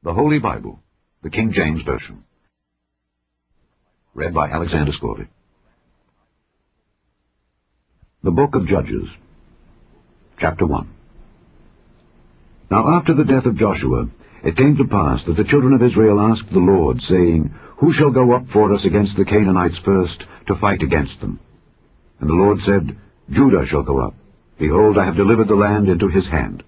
The Holy Bible, the King James Version. Read by Alexander Scorby. The Book of Judges, Chapter 1. Now after the death of Joshua, it came to pass that the children of Israel asked the Lord, saying, Who shall go up for us against the Canaanites first, to fight against them? And the Lord said, Judah shall go up. Behold, I have delivered the land into his hand.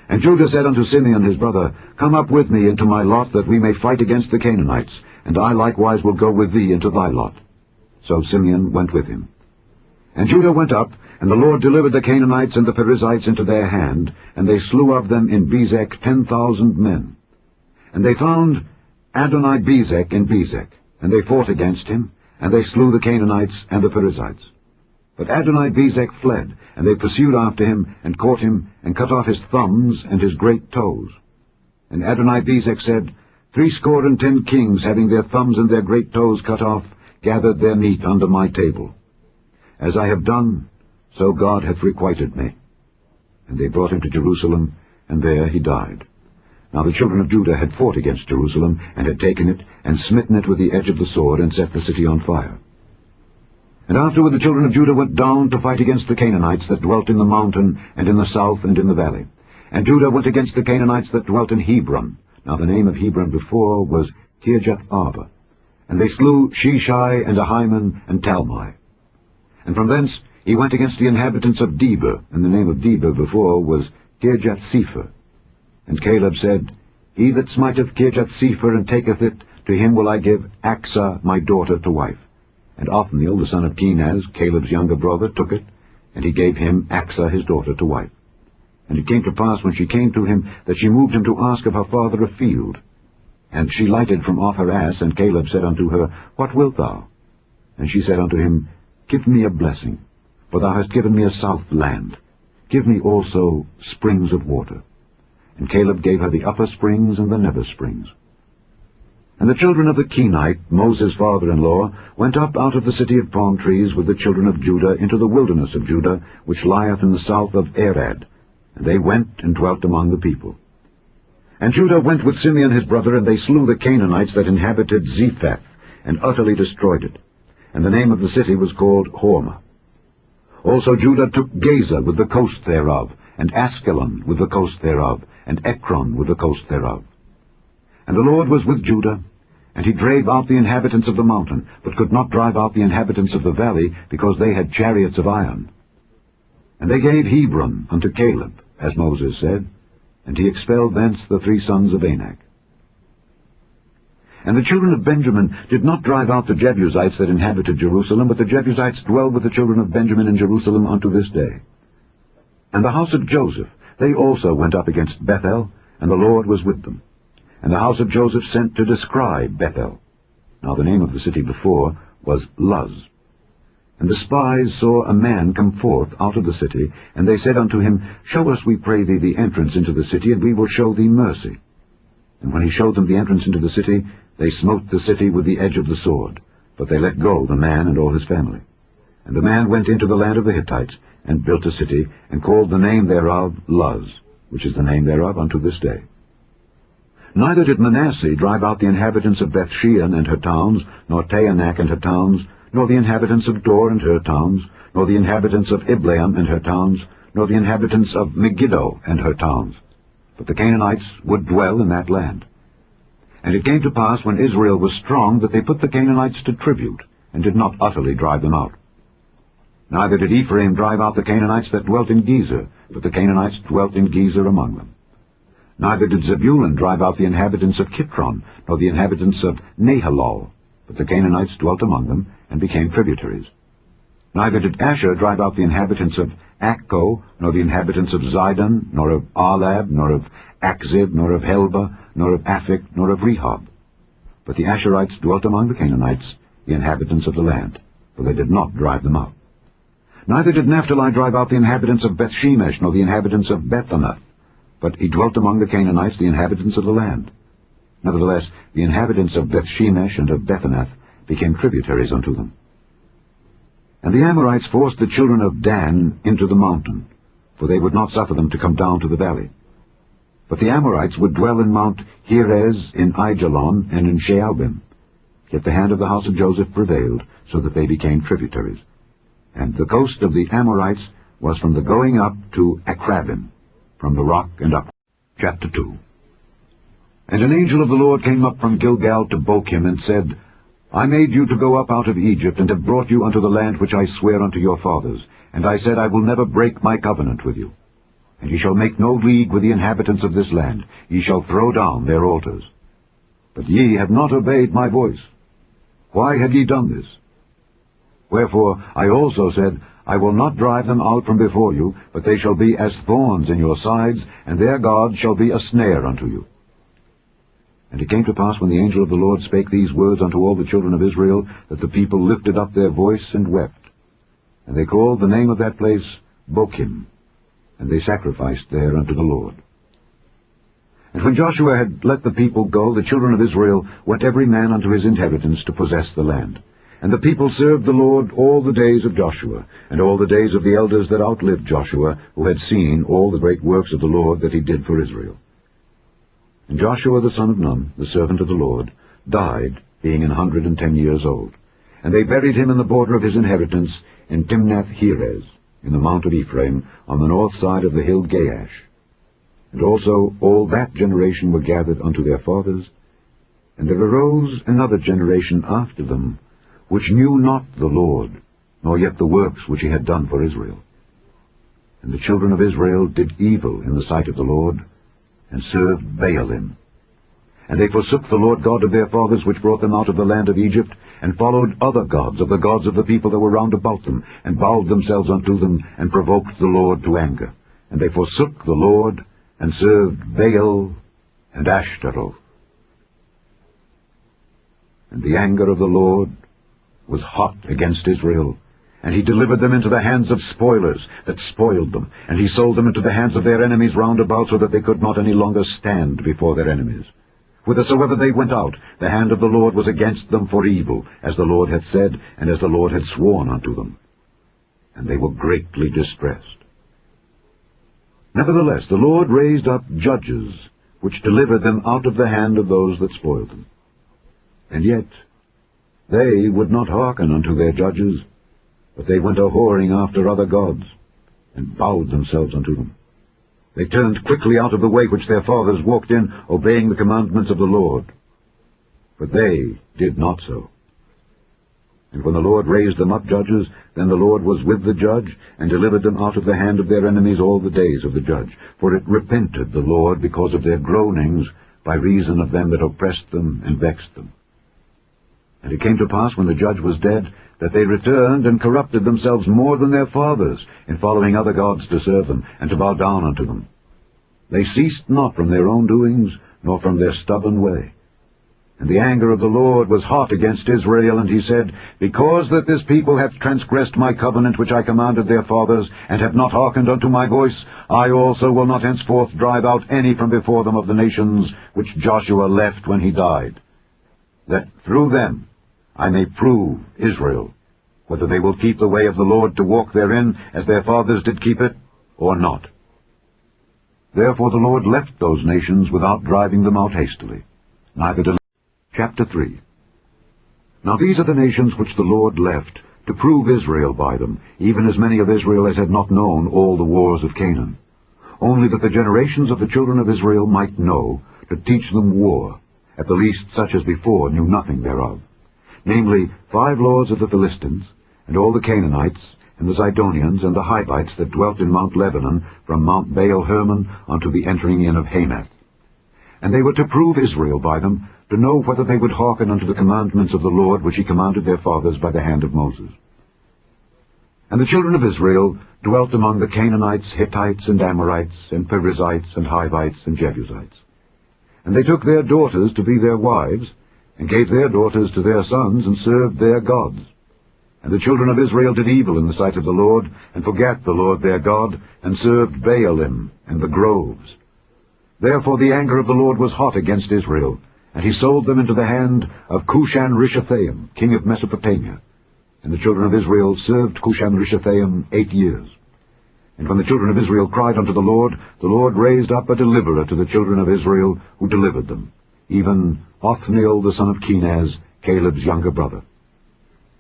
And Judah said unto Simeon his brother, Come up with me into my lot, that we may fight against the Canaanites, and I likewise will go with thee into thy lot. So Simeon went with him. And Judah went up, and the Lord delivered the Canaanites and the Perizzites into their hand, and they slew of them in Bezek 10,000 men. And they found Adoni-Bezek in Bezek, and they fought against him, and they slew the Canaanites and the Perizzites. But Adoni-Bezek fled, and they pursued after him, and caught him, and cut off his thumbs and his great toes. And Adoni-Bezek said, 70 kings, having their thumbs and their great toes cut off, gathered their meat under my table. As I have done, so God hath requited me. And they brought him to Jerusalem, and there he died. Now the children of Judah had fought against Jerusalem, and had taken it, and smitten it with the edge of the sword, and set the city on fire. And afterward the children of Judah went down to fight against the Canaanites that dwelt in the mountain, and in the south, and in the valley. And Judah went against the Canaanites that dwelt in Hebron. Now the name of Hebron before was Kirjath-Arba. And they slew Sheshai, and Ahiman, and Talmai. And from thence he went against the inhabitants of Debir, and the name of Debir before was Kirjath-Sepher. And Caleb said, He that smiteth Kirjath-Sepher, and taketh it, to him will I give Achsah my daughter to wife. And Othniel, the son of Kenaz, Caleb's younger brother, took it, and he gave him Achsah his daughter to wife. And it came to pass, when she came to him, that she moved him to ask of her father a field. And she lighted from off her ass, and Caleb said unto her, What wilt thou? And she said unto him, Give me a blessing, for thou hast given me a south land. Give me also springs of water. And Caleb gave her the upper springs and the nether springs. And the children of the Kenite, Moses' father-in-law, went up out of the city of palm trees with the children of Judah into the wilderness of Judah, which lieth in the south of Arad. And they went and dwelt among the people. And Judah went with Simeon his brother, and they slew the Canaanites that inhabited Zephath, and utterly destroyed it. And the name of the city was called Hormah. Also Judah took Gaza with the coast thereof, and Askelon with the coast thereof, and Ekron with the coast thereof. And the Lord was with Judah, and he drave out the inhabitants of the mountain, but could not drive out the inhabitants of the valley, because they had chariots of iron. And they gave Hebron unto Caleb, as Moses said, and he expelled thence the 3 sons of Anak. And the children of Benjamin did not drive out the Jebusites that inhabited Jerusalem, but the Jebusites dwell with the children of Benjamin in Jerusalem unto this day. And the house of Joseph, they also went up against Bethel, and the Lord was with them. And the house of Joseph sent to describe Bethel. Now the name of the city before was Luz. And the spies saw a man come forth out of the city, and they said unto him, Show us, we pray thee, the entrance into the city, and we will show thee mercy. And when he showed them the entrance into the city, they smote the city with the edge of the sword, but they let go the man and all his family. And the man went into the land of the Hittites, and built a city, and called the name thereof Luz, which is the name thereof unto this day. Neither did Manasseh drive out the inhabitants of Bethshean and her towns, nor Taanach and her towns, nor the inhabitants of Dor and her towns, nor the inhabitants of Ibleam and her towns, nor the inhabitants of Megiddo and her towns. But the Canaanites would dwell in that land. And it came to pass, when Israel was strong, that they put the Canaanites to tribute, and did not utterly drive them out. Neither did Ephraim drive out the Canaanites that dwelt in Gezer, but the Canaanites dwelt in Gezer among them. Neither did Zebulun drive out the inhabitants of Kitron, nor the inhabitants of Nahalol, but the Canaanites dwelt among them, and became tributaries. Neither did Asher drive out the inhabitants of Akko, nor the inhabitants of Zidon, nor of Arlab, nor of Akzib, nor of Helba, nor of Aphik, nor of Rehob. But the Asherites dwelt among the Canaanites, the inhabitants of the land, for they did not drive them out. Neither did Naphtali drive out the inhabitants of Bethshemesh, nor the inhabitants of Bethanath, but he dwelt among the Canaanites, the inhabitants of the land. Nevertheless, the inhabitants of Bethshemesh and of Bethanath became tributaries unto them. And the Amorites forced the children of Dan into the mountain, for they would not suffer them to come down to the valley. But the Amorites would dwell in Mount Heres, in Aijalon, and in Shaalbim. Yet the hand of the house of Joseph prevailed, so that they became tributaries. And the coast of the Amorites was from the going up to Akrabim, from the rock and up. Chapter 2. And an angel of the Lord came up from Gilgal to Bochim, and said, I made you to go up out of Egypt, and have brought you unto the land which I swear unto your fathers. And I said, I will never break my covenant with you. And ye shall make no league with the inhabitants of this land. Ye shall throw down their altars. But ye have not obeyed my voice. Why have ye done this? Wherefore I also said, I will not drive them out from before you, but they shall be as thorns in your sides, and their God shall be a snare unto you. And it came to pass, when the angel of the Lord spake these words unto all the children of Israel, that the people lifted up their voice and wept. And they called the name of that place Bochim, and they sacrificed there unto the Lord. And when Joshua had let the people go, the children of Israel went every man unto his inheritance to possess the land. And the people served the Lord all the days of Joshua, and all the days of the elders that outlived Joshua, who had seen all the great works of the Lord that he did for Israel. And Joshua the son of Nun, the servant of the Lord, died, being 110 years old. And they buried him in the border of his inheritance in Timnath-Heres, in the mount of Ephraim, on the north side of the hill Gaash. And also all that generation were gathered unto their fathers. And there arose another generation after them, which knew not the Lord, nor yet the works which he had done for Israel. And the children of Israel did evil in the sight of the Lord, and served Baalim. And they forsook the Lord God of their fathers, which brought them out of the land of Egypt, and followed other gods of the gods of the people that were round about them, and bowed themselves unto them, and provoked the Lord to anger. And they forsook the Lord, and served Baal and Ashtaroth. And the anger of the Lord was hot against Israel, and he delivered them into the hands of spoilers that spoiled them, and he sold them into the hands of their enemies round about, so that they could not any longer stand before their enemies. Whithersoever they went out, the hand of the Lord was against them for evil, as the Lord had said, and as the Lord had sworn unto them. And they were greatly distressed. Nevertheless, the Lord raised up judges, which delivered them out of the hand of those that spoiled them. And yet they would not hearken unto their judges, but they went a-whoring after other gods, and bowed themselves unto them. They turned quickly out of the way which their fathers walked in, obeying the commandments of the Lord. But they did not so. And when the Lord raised them up judges, then the Lord was with the judge, and delivered them out of the hand of their enemies all the days of the judge. For it repented the Lord because of their groanings, by reason of them that oppressed them and vexed them. And it came to pass, when the judge was dead, that they returned and corrupted themselves more than their fathers, in following other gods to serve them, and to bow down unto them. They ceased not from their own doings, nor from their stubborn way. And the anger of the Lord was hot against Israel, and he said, Because that this people hath transgressed my covenant which I commanded their fathers, and have not hearkened unto my voice, I also will not henceforth drive out any from before them of the nations which Joshua left when he died, that through them I may prove Israel, whether they will keep the way of the Lord to walk therein, as their fathers did keep it, or not. Therefore the Lord left those nations without driving them out hastily, neither did. Chapter 3. Now these are the nations which the Lord left, to prove Israel by them, even as many of Israel as had not known all the wars of Canaan, only that the generations of the children of Israel might know, to teach them war, at the least such as before knew nothing thereof. Namely, 5 lords of the Philistines, and all the Canaanites, and the Zidonians, and the Hivites that dwelt in Mount Lebanon, from Mount Baal-Hermon unto the entering in of Hamath. And they were to prove Israel by them, to know whether they would hearken unto the commandments of the Lord, which he commanded their fathers by the hand of Moses. And the children of Israel dwelt among the Canaanites, Hittites, and Amorites, and Perizzites, and Hivites, and Jebusites. And they took their daughters to be their wives, and gave their daughters to their sons, and served their gods. And the children of Israel did evil in the sight of the Lord, and forgat the Lord their God, and served Baalim and the groves. Therefore the anger of the Lord was hot against Israel, and he sold them into the hand of Cushan-Rishathaim, king of Mesopotamia. And the children of Israel served Cushan-Rishathaim 8 years. And when the children of Israel cried unto the Lord raised up a deliverer to the children of Israel, who delivered them, even Othniel the son of Kenaz, Caleb's younger brother.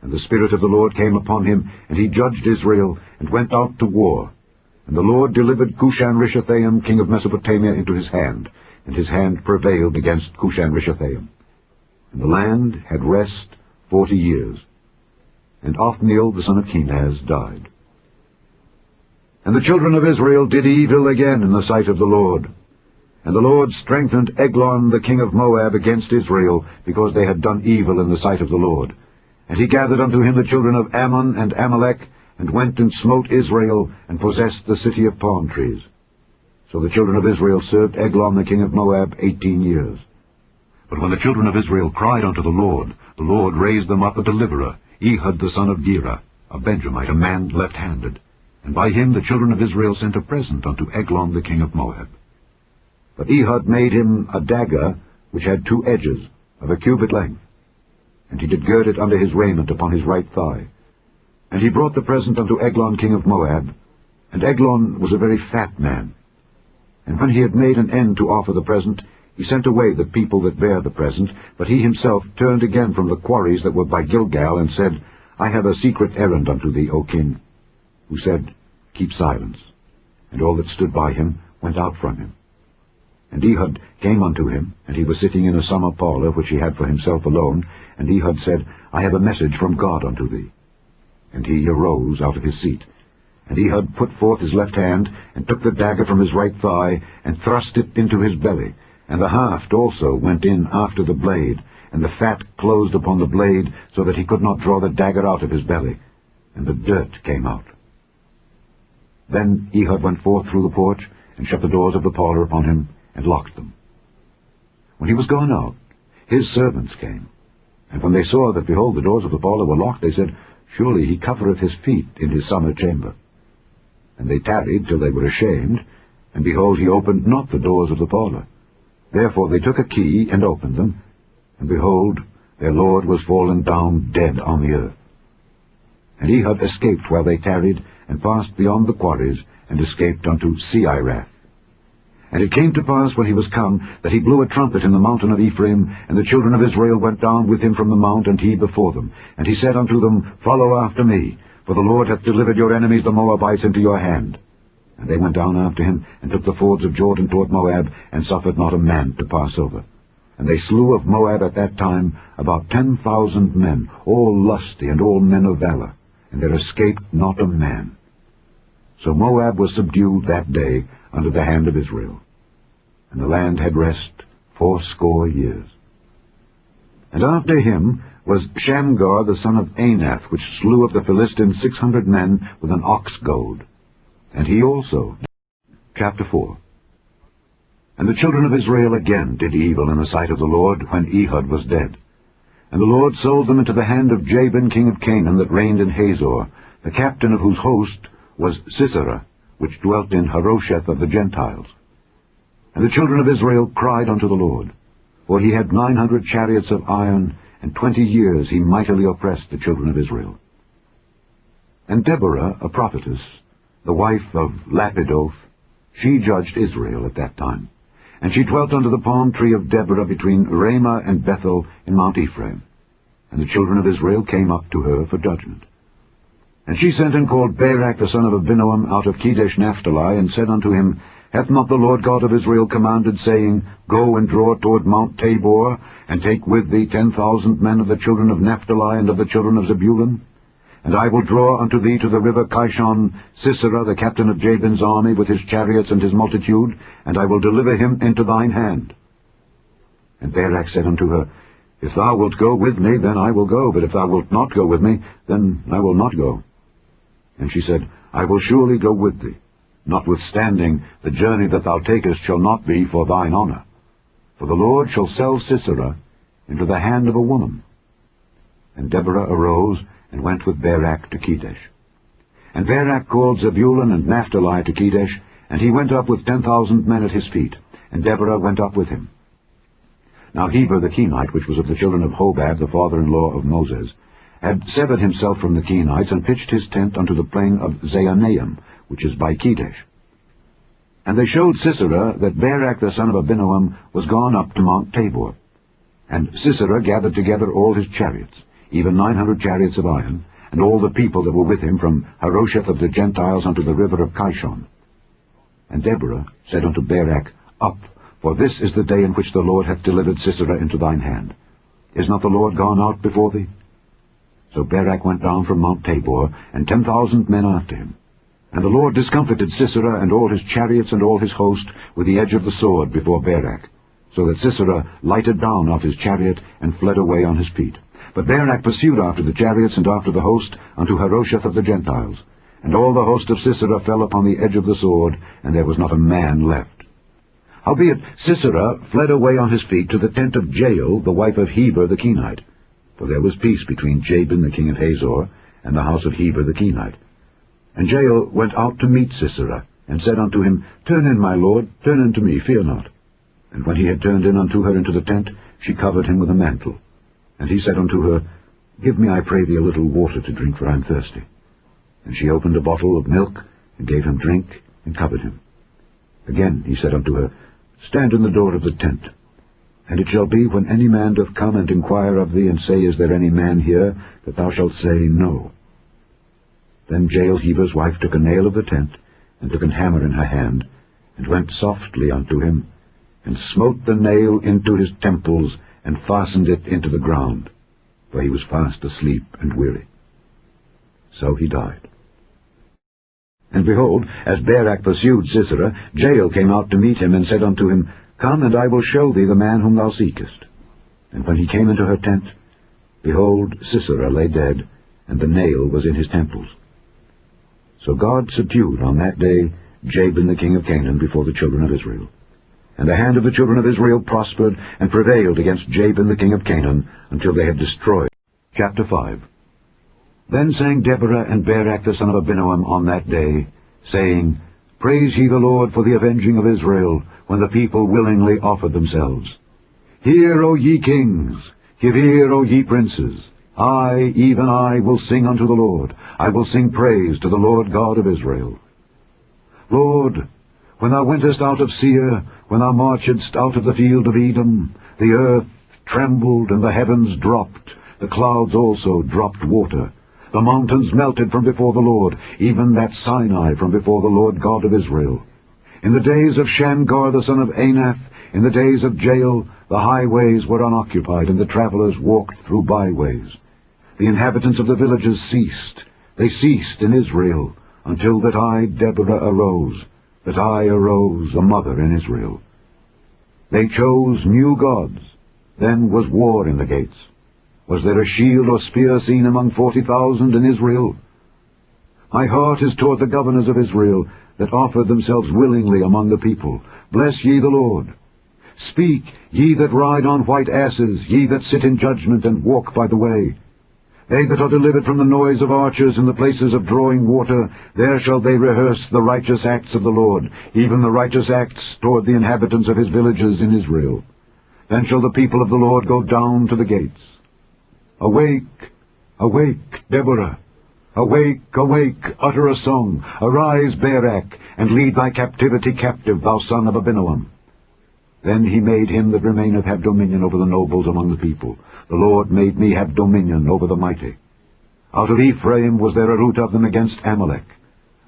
And the Spirit of the Lord came upon him, and he judged Israel, and went out to war. And the Lord delivered Cushan-Rishathaim, king of Mesopotamia, into his hand, and his hand prevailed against Cushan-Rishathaim. And the land had rest 40 years. And Othniel the son of Kenaz died. And the children of Israel did evil again in the sight of the Lord. And the Lord strengthened Eglon the king of Moab against Israel, because they had done evil in the sight of the Lord. And he gathered unto him the children of Ammon and Amalek, and went and smote Israel, and possessed the city of palm trees. So the children of Israel served Eglon the king of Moab 18 years. But when the children of Israel cried unto the Lord raised them up a deliverer, Ehud the son of Gera, a Benjamite, a man left-handed. And by him the children of Israel sent a present unto Eglon the king of Moab. But Ehud made him a dagger which had 2 edges, of a cubit length. And he did gird it under his raiment upon his right thigh. And he brought the present unto Eglon king of Moab. And Eglon was a very fat man. And when he had made an end to offer the present, he sent away the people that bare the present, but he himself turned again from the quarries that were by Gilgal, and said, I have a secret errand unto thee, O king. Who said, Keep silence. And all that stood by him went out from him. And Ehud came unto him, and he was sitting in a summer parlour which he had for himself alone. And Ehud said, I have a message from God unto thee. And he arose out of his seat. And Ehud put forth his left hand, and took the dagger from his right thigh, and thrust it into his belly. And the haft also went in after the blade, and the fat closed upon the blade, so that he could not draw the dagger out of his belly. And the dirt came out. Then Ehud went forth through the porch, and shut the doors of the parlour upon him, and locked them. When he was gone out, his servants came. And when they saw that, behold, the doors of the parlour were locked, they said, Surely he covereth his feet in his summer chamber. And they tarried till they were ashamed, and behold, he opened not the doors of the parlour. Therefore they took a key, and opened them, and behold, their lord was fallen down dead on the earth. And Ehud escaped while they tarried, and passed beyond the quarries, and escaped unto Seirath. And it came to pass, when he was come, that he blew a trumpet in the mountain of Ephraim, and the children of Israel went down with him from the mount, and he before them. And he said unto them, Follow after me, for the Lord hath delivered your enemies the Moabites into your hand. And they went down after him, and took the fords of Jordan toward Moab, and suffered not a man to pass over. And they slew of Moab at that time about 10,000 men, all lusty and all men of valor, and there escaped not a man. So Moab was subdued that day under the hand of Israel. And the land had rest 80 years. And after him was Shamgar the son of Anath, which slew of the Philistines 600 men with an ox goad. And he also. Chapter 4. And the children of Israel again did evil in the sight of the Lord, when Ehud was dead. And the Lord sold them into the hand of Jabin king of Canaan, that reigned in Hazor, the captain of whose host was Sisera, which dwelt in Harosheth of the Gentiles. And the children of Israel cried unto the Lord, for he had 900 chariots of iron, and 20 years he mightily oppressed the children of Israel. And Deborah, a prophetess, the wife of Lapidoth, she judged Israel at that time. And she dwelt under the palm tree of Deborah between Ramah and Bethel in Mount Ephraim. And the children of Israel came up to her for judgment. And she sent and called Barak the son of Abinoam out of Kedesh Naphtali, and said unto him, Hath not the Lord God of Israel commanded, saying, Go and draw toward Mount Tabor, and take with thee 10,000 men of the children of Naphtali and of the children of Zebulun? And I will draw unto thee to the river Kishon Sisera, the captain of Jabin's army, with his chariots and his multitude, and I will deliver him into thine hand. And Barak said unto her, If thou wilt go with me, then I will go, but if thou wilt not go with me, then I will not go. And she said, I will surely go with thee. Notwithstanding, the journey that thou takest shall not be for thine honor. For the Lord shall sell Sisera into the hand of a woman. And Deborah arose, and went with Barak to Kedesh. And Barak called Zebulun and Naphtali to Kedesh, and he went up with 10,000 men at his feet, and Deborah went up with him. Now Heber the Kenite, which was of the children of Hobab, the father-in-law of Moses, had severed himself from the Kenites, and pitched his tent unto the plain of Zaanaim, which is by Kedesh. And they showed Sisera that Barak the son of Abinoam was gone up to Mount Tabor. And Sisera gathered together all his chariots, even 900 chariots of iron, and all the people that were with him from Harosheth of the Gentiles unto the river of Kishon. And Deborah said unto Barak, Up, for this is the day in which the Lord hath delivered Sisera into thine hand. Is not the Lord gone out before thee? So Barak went down from Mount Tabor, and 10,000 men after him. And the Lord discomfited Sisera and all his chariots and all his host with the edge of the sword before Barak, so that Sisera lighted down off his chariot and fled away on his feet. But Barak pursued after the chariots and after the host unto Harosheth of the Gentiles. And all the host of Sisera fell upon the edge of the sword, and there was not a man left. Howbeit Sisera fled away on his feet to the tent of Jael, the wife of Heber the Kenite. For there was peace between Jabin the king of Hazor and the house of Heber the Kenite. And Jael went out to meet Sisera, and said unto him, Turn in, my lord, turn in to me, fear not. And when he had turned in unto her into the tent, she covered him with a mantle. And he said unto her, Give me, I pray thee, a little water to drink, for I am thirsty. And she opened a bottle of milk, and gave him drink, and covered him. Again he said unto her, Stand in the door of the tent. And it shall be, when any man doth come and inquire of thee, and say, Is there any man here? That thou shalt say, No. Then Jael Heber's wife took a nail of the tent, and took an hammer in her hand, and went softly unto him, and smote the nail into his temples, and fastened it into the ground, for he was fast asleep and weary. So he died. And behold, as Barak pursued Sisera, Jael came out to meet him, and said unto him, Come, and I will show thee the man whom thou seekest. And when he came into her tent, behold, Sisera lay dead, and the nail was in his temples. So God subdued on that day Jabin the king of Canaan before the children of Israel. And the hand of the children of Israel prospered and prevailed against Jabin the king of Canaan until they had destroyed. Chapter 5. Then sang Deborah and Barak the son of Abinoam on that day, saying, Praise ye the Lord for the avenging of Israel, when the people willingly offered themselves. Hear, O ye kings, give ear, O ye princes. I, even I, will sing unto the Lord. I will sing praise to the Lord God of Israel. Lord, when thou wentest out of Seir, when thou marchedst out of the field of Edom, the earth trembled, and the heavens dropped, the clouds also dropped water. The mountains melted from before the Lord, even that Sinai from before the Lord God of Israel. In the days of Shamgar the son of Anath, in the days of Jael, the highways were unoccupied, and the travelers walked through byways. The inhabitants of the villages ceased. They ceased in Israel, until that I, Deborah, arose, that I arose, a mother in Israel. They chose new gods. Then was war in the gates. Was there a shield or spear seen among 40,000 in Israel? My heart is toward the governors of Israel, that offered themselves willingly among the people. Bless ye the Lord. Speak, ye that ride on white asses, ye that sit in judgment and walk by the way. They that are delivered from the noise of archers in the places of drawing water, there shall they rehearse the righteous acts of the Lord, even the righteous acts toward the inhabitants of his villages in Israel. Then shall the people of the Lord go down to the gates. Awake, awake, Deborah. Awake, awake, utter a song. Arise, Barak, and lead thy captivity captive, thou son of Abinoam. Then he made him that remaineth have dominion over the nobles among the people. The Lord made me have dominion over the mighty. Out of Ephraim was there a root of them against Amalek.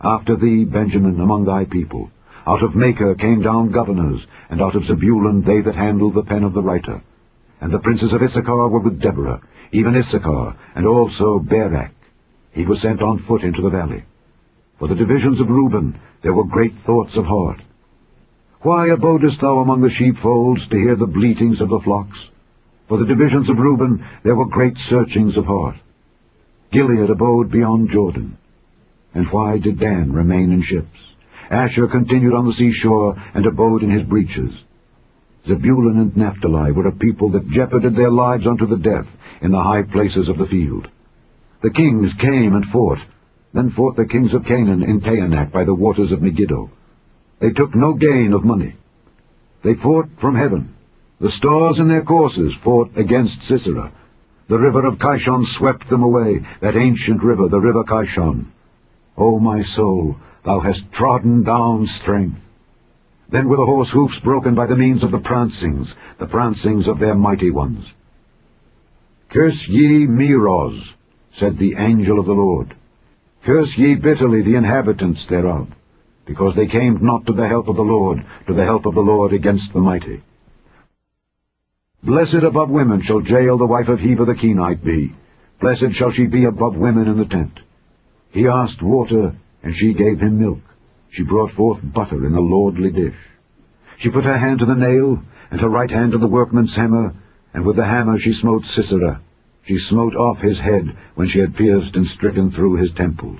After thee, Benjamin, among thy people. Out of Machir came down governors, and out of Zebulun they that handled the pen of the writer. And the princes of Issachar were with Deborah, even Issachar, and also Barak. He was sent on foot into the valley. For the divisions of Reuben there were great thoughts of heart. Why abodest thou among the sheepfolds to hear the bleatings of the flocks? For the divisions of Reuben there were great searchings of heart. Gilead abode beyond Jordan. And why did Dan remain in ships? Asher continued on the seashore, and abode in his breaches. Zebulun and Naphtali were a people that jeoparded their lives unto the death in the high places of the field. The kings came and fought. Then fought the kings of Canaan in Taanach by the waters of Megiddo. They took no gain of money. They fought from heaven. The stars in their courses fought against Sisera. The river of Kishon swept them away, that ancient river, the river Kishon. O my soul, thou hast trodden down strength. Then were the horse hoofs broken by the means of the prancings of their mighty ones. Curse ye Meroz, said the angel of the Lord. Curse ye bitterly the inhabitants thereof, because they came not to the help of the Lord against the mighty. Blessed above women shall Jael the wife of Heber the Kenite be. Blessed shall she be above women in the tent. He asked water, and she gave him milk. She brought forth butter in a lordly dish. She put her hand to the nail, and her right hand to the workman's hammer, and with the hammer she smote Sisera. She smote off his head when she had pierced and stricken through his temples.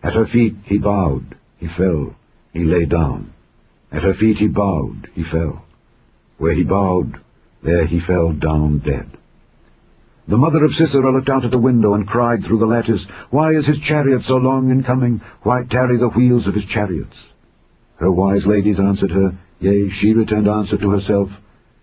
At her feet he bowed, he fell, he lay down. At her feet he bowed, he fell. Where he bowed, there he fell down dead. The mother of Sisera looked out at the window and cried through the lattice, Why is his chariot so long in coming? Why tarry the wheels of his chariots? Her wise ladies answered her, Yea, she returned answer to herself,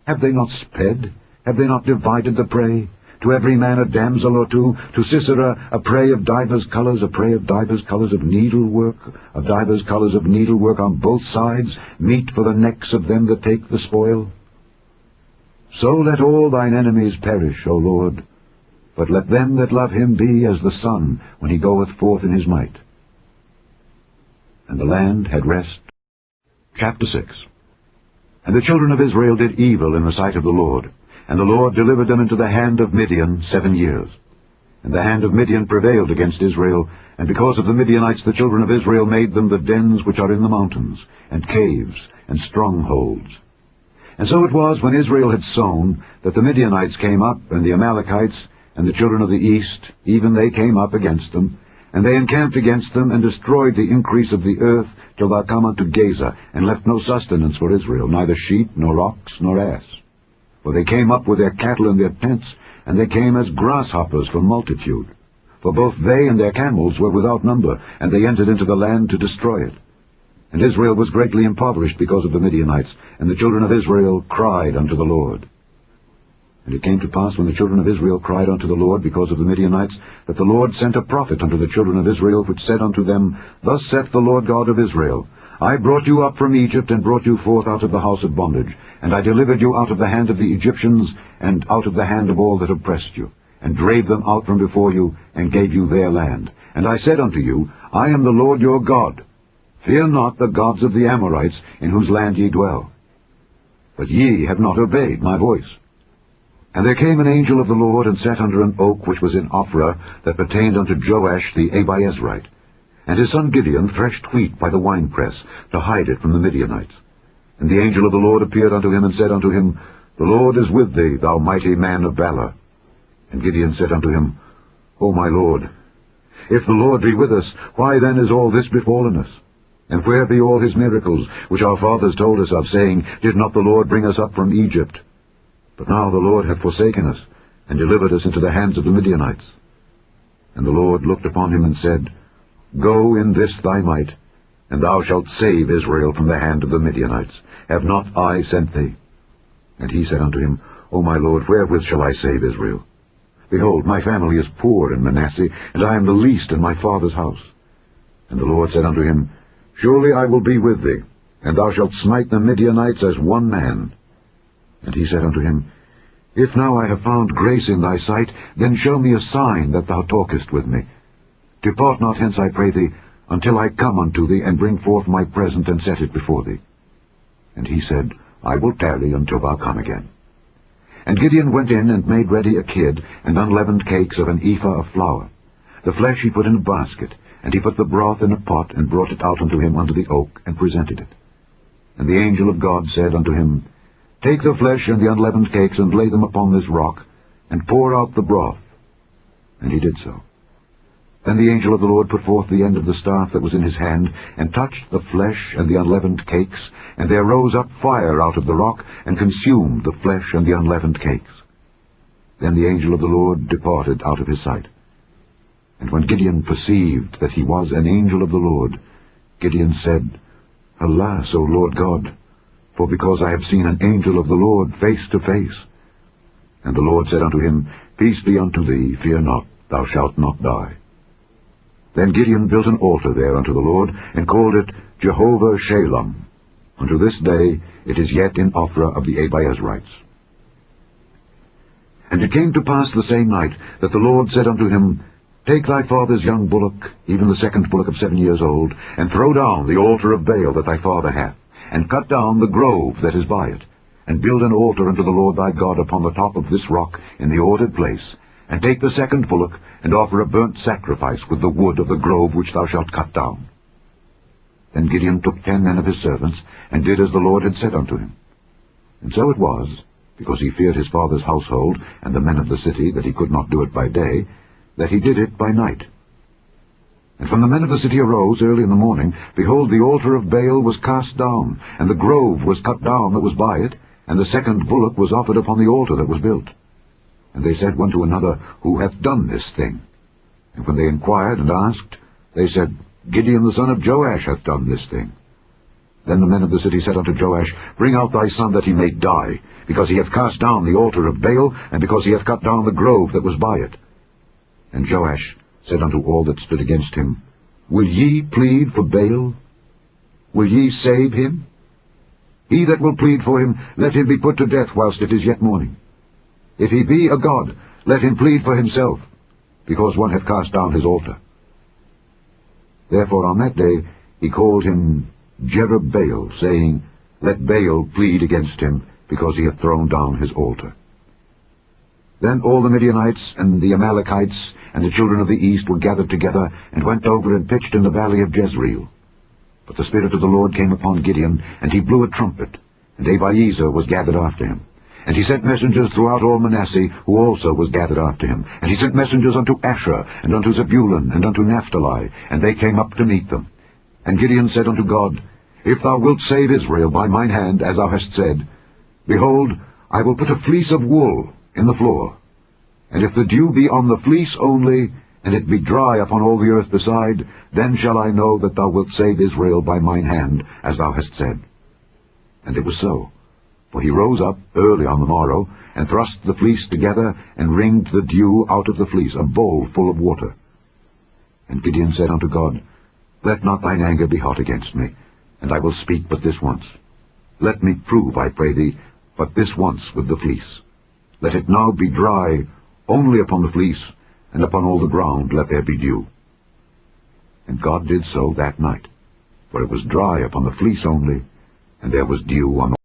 Have they not sped? Have they not divided the prey? To every man a damsel or two, to Sisera a prey of divers colours, a prey of divers colours of needlework on both sides, meat for the necks of them that take the spoil. So let all thine enemies perish, O Lord, but let them that love him be as the sun when he goeth forth in his might. And the land had rest. Chapter 6. And the children of Israel did evil in the sight of the Lord, and the Lord delivered them into the hand of Midian 7 years. And the hand of Midian prevailed against Israel, and because of the Midianites the children of Israel made them the dens which are in the mountains, and caves, and strongholds. And so it was, when Israel had sown, that the Midianites came up, and the Amalekites, and the children of the east, even they came up against them, and they encamped against them, and destroyed the increase of the earth, till thou come unto Gaza, and left no sustenance for Israel, neither sheep, nor ox, nor ass. For they came up with their cattle and their tents, and they came as grasshoppers from multitude. For both they and their camels were without number, and they entered into the land to destroy it. And Israel was greatly impoverished because of the Midianites, and the children of Israel cried unto the Lord. And it came to pass, when the children of Israel cried unto the Lord because of the Midianites, that the Lord sent a prophet unto the children of Israel, which said unto them, Thus saith the Lord God of Israel, I brought you up from Egypt, and brought you forth out of the house of bondage, and I delivered you out of the hand of the Egyptians, and out of the hand of all that oppressed you, and drave them out from before you, and gave you their land. And I said unto you, I am the Lord your God. Fear not the gods of the Amorites, in whose land ye dwell. But ye have not obeyed my voice. And there came an angel of the Lord, and sat under an oak which was in Ophrah, that pertained unto Joash the Abiezrite. And his son Gideon threshed wheat by the winepress, to hide it from the Midianites. And the angel of the Lord appeared unto him, and said unto him, The Lord is with thee, thou mighty man of valor. And Gideon said unto him, O my Lord, if the Lord be with us, why then is all this befallen us? And where be all his miracles, which our fathers told us of, saying, Did not the Lord bring us up from Egypt? But now the Lord hath forsaken us, and delivered us into the hands of the Midianites. And the Lord looked upon him, and said, Go in this thy might, and thou shalt save Israel from the hand of the Midianites. Have not I sent thee? And he said unto him, O my Lord, wherewith shall I save Israel? Behold, my family is poor in Manasseh, and I am the least in my father's house. And the Lord said unto him, Surely I will be with thee, and thou shalt smite the Midianites as one man. And he said unto him, If now I have found grace in thy sight, then show me a sign that thou talkest with me. Depart not hence, I pray thee, until I come unto thee, and bring forth my present, and set it before thee. And he said, I will tarry until thou come again. And Gideon went in, and made ready a kid, and unleavened cakes of an ephah of flour. The flesh he put in a basket, and he put the broth in a pot, and brought it out unto him unto the oak, and presented it. And the angel of God said unto him, Take the flesh and the unleavened cakes, and lay them upon this rock, and pour out the broth. And he did so. Then the angel of the Lord put forth the end of the staff that was in his hand, and touched the flesh and the unleavened cakes, and there rose up fire out of the rock, and consumed the flesh and the unleavened cakes. Then the angel of the Lord departed out of his sight. And when Gideon perceived that he was an angel of the Lord, Gideon said, Alas, O Lord God, for because I have seen an angel of the Lord face to face. And the Lord said unto him, Peace be unto thee, fear not, thou shalt not die. Then Gideon built an altar there unto the Lord, and called it Jehovah Shalom. Unto this day it is yet in Ophrah of the Abiezrites. And it came to pass the same night that the Lord said unto him, Take thy father's young bullock, even the second bullock of 7 years old, and throw down the altar of Baal that thy father hath, and cut down the grove that is by it, and build an altar unto the Lord thy God upon the top of this rock in the ordered place, and take the second bullock, and offer a burnt sacrifice with the wood of the grove which thou shalt cut down. Then Gideon took 10 men of his servants, and did as the Lord had said unto him. And so it was, because he feared his father's household and the men of the city, that he could not do it by day, that he did it by night. And when the men of the city arose early in the morning, behold, the altar of Baal was cast down, and the grove was cut down that was by it, and the second bullock was offered upon the altar that was built. And they said one to another, Who hath done this thing? And when they inquired and asked, they said, Gideon the son of Joash hath done this thing. Then the men of the city said unto Joash, Bring out thy son that he may die, because he hath cast down the altar of Baal, and because he hath cut down the grove that was by it. And Joash said unto all that stood against him, Will ye plead for Baal? Will ye save him? He that will plead for him, let him be put to death whilst it is yet morning. If he be a god, let him plead for himself, because one hath cast down his altar. Therefore on that day he called him Jerubbaal, saying, Let Baal plead against him, because he hath thrown down his altar. Then all the Midianites and the Amalekites and the children of the east were gathered together, and went over and pitched in the valley of Jezreel. But the Spirit of the Lord came upon Gideon, and he blew a trumpet, and Abiezer was gathered after him. And he sent messengers throughout all Manasseh, who also was gathered after him. And he sent messengers unto Asher, and unto Zebulun, and unto Naphtali, and they came up to meet them. And Gideon said unto God, If thou wilt save Israel by mine hand, as thou hast said, behold, I will put a fleece of wool in the floor. And if the dew be on the fleece only, and it be dry upon all the earth beside, then shall I know that thou wilt save Israel by mine hand, as thou hast said. And it was so. For he rose up early on the morrow, and thrust the fleece together, and wringed the dew out of the fleece, a bowl full of water. And Gideon said unto God, Let not thine anger be hot against me, and I will speak but this once. Let me prove, I pray thee, but this once with the fleece. Let it now be dry only upon the fleece, and upon all the ground let there be dew. And God did so that night, for it was dry upon the fleece only, and there was dew on all.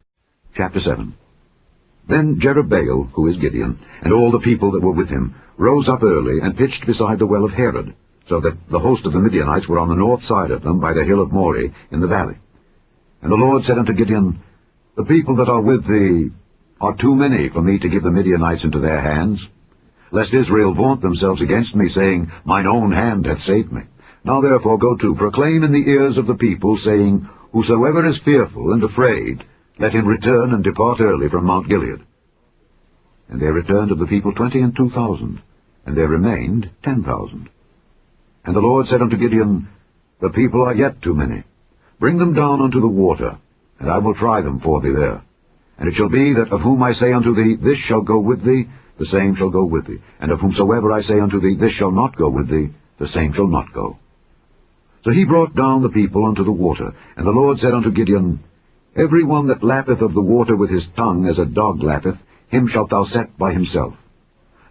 Chapter 7. Then Jerubbaal, who is Gideon, and all the people that were with him, rose up early, and pitched beside the well of Herod, so that the host of the Midianites were on the north side of them by the hill of Moreh in the valley. And the Lord said unto Gideon, The people that are with thee are too many for me to give the Midianites into their hands, lest Israel vaunt themselves against me, saying, Mine own hand hath saved me. Now therefore go to, proclaim in the ears of the people, saying, Whosoever is fearful and afraid, let him return and depart early from Mount Gilead. And there returned of the people 22,000, and there remained 10,000. And the Lord said unto Gideon, The people are yet too many. Bring them down unto the water, and I will try them for thee there. And it shall be that of whom I say unto thee, This shall go with thee, the same shall go with thee. And of whomsoever I say unto thee, This shall not go with thee, the same shall not go. So he brought down the people unto the water. And the Lord said unto Gideon, Every one that lappeth of the water with his tongue, as a dog lappeth, him shalt thou set by himself.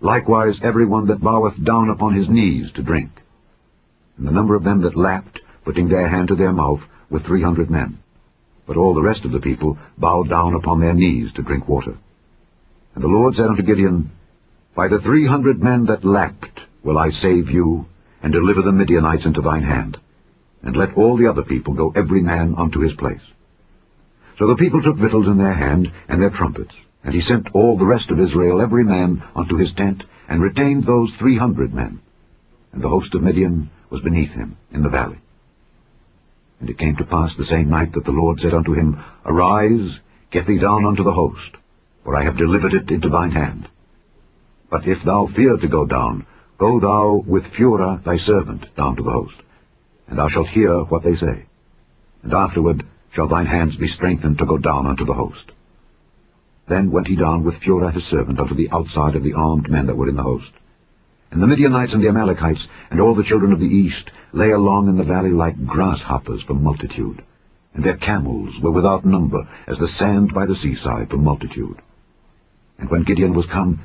Likewise every one that boweth down upon his knees to drink. And the number of them that lapped, putting their hand to their mouth, were 300 men. But all the rest of the people bowed down upon their knees to drink water. And the Lord said unto Gideon, By the 300 men that lapped will I save you, and deliver the Midianites into thine hand. And let all the other people go every man unto his place. So the people took victuals in their hand, and their trumpets. And he sent all the rest of Israel every man unto his tent, and retained those 300 men. And the host of Midian was beneath him in the valley. And it came to pass the same night that the Lord said unto him, Arise, get thee down unto the host, for I have delivered it into thine hand. But if thou fear to go down, go thou with Phurah thy servant down to the host, and thou shalt hear what they say. And afterward shall thine hands be strengthened to go down unto the host. Then went he down with Phurah his servant unto the outside of the armed men that were in the host. And the Midianites and the Amalekites and all the children of the east lay along in the valley like grasshoppers for multitude, and their camels were without number, as the sand by the seaside for multitude. And when Gideon was come,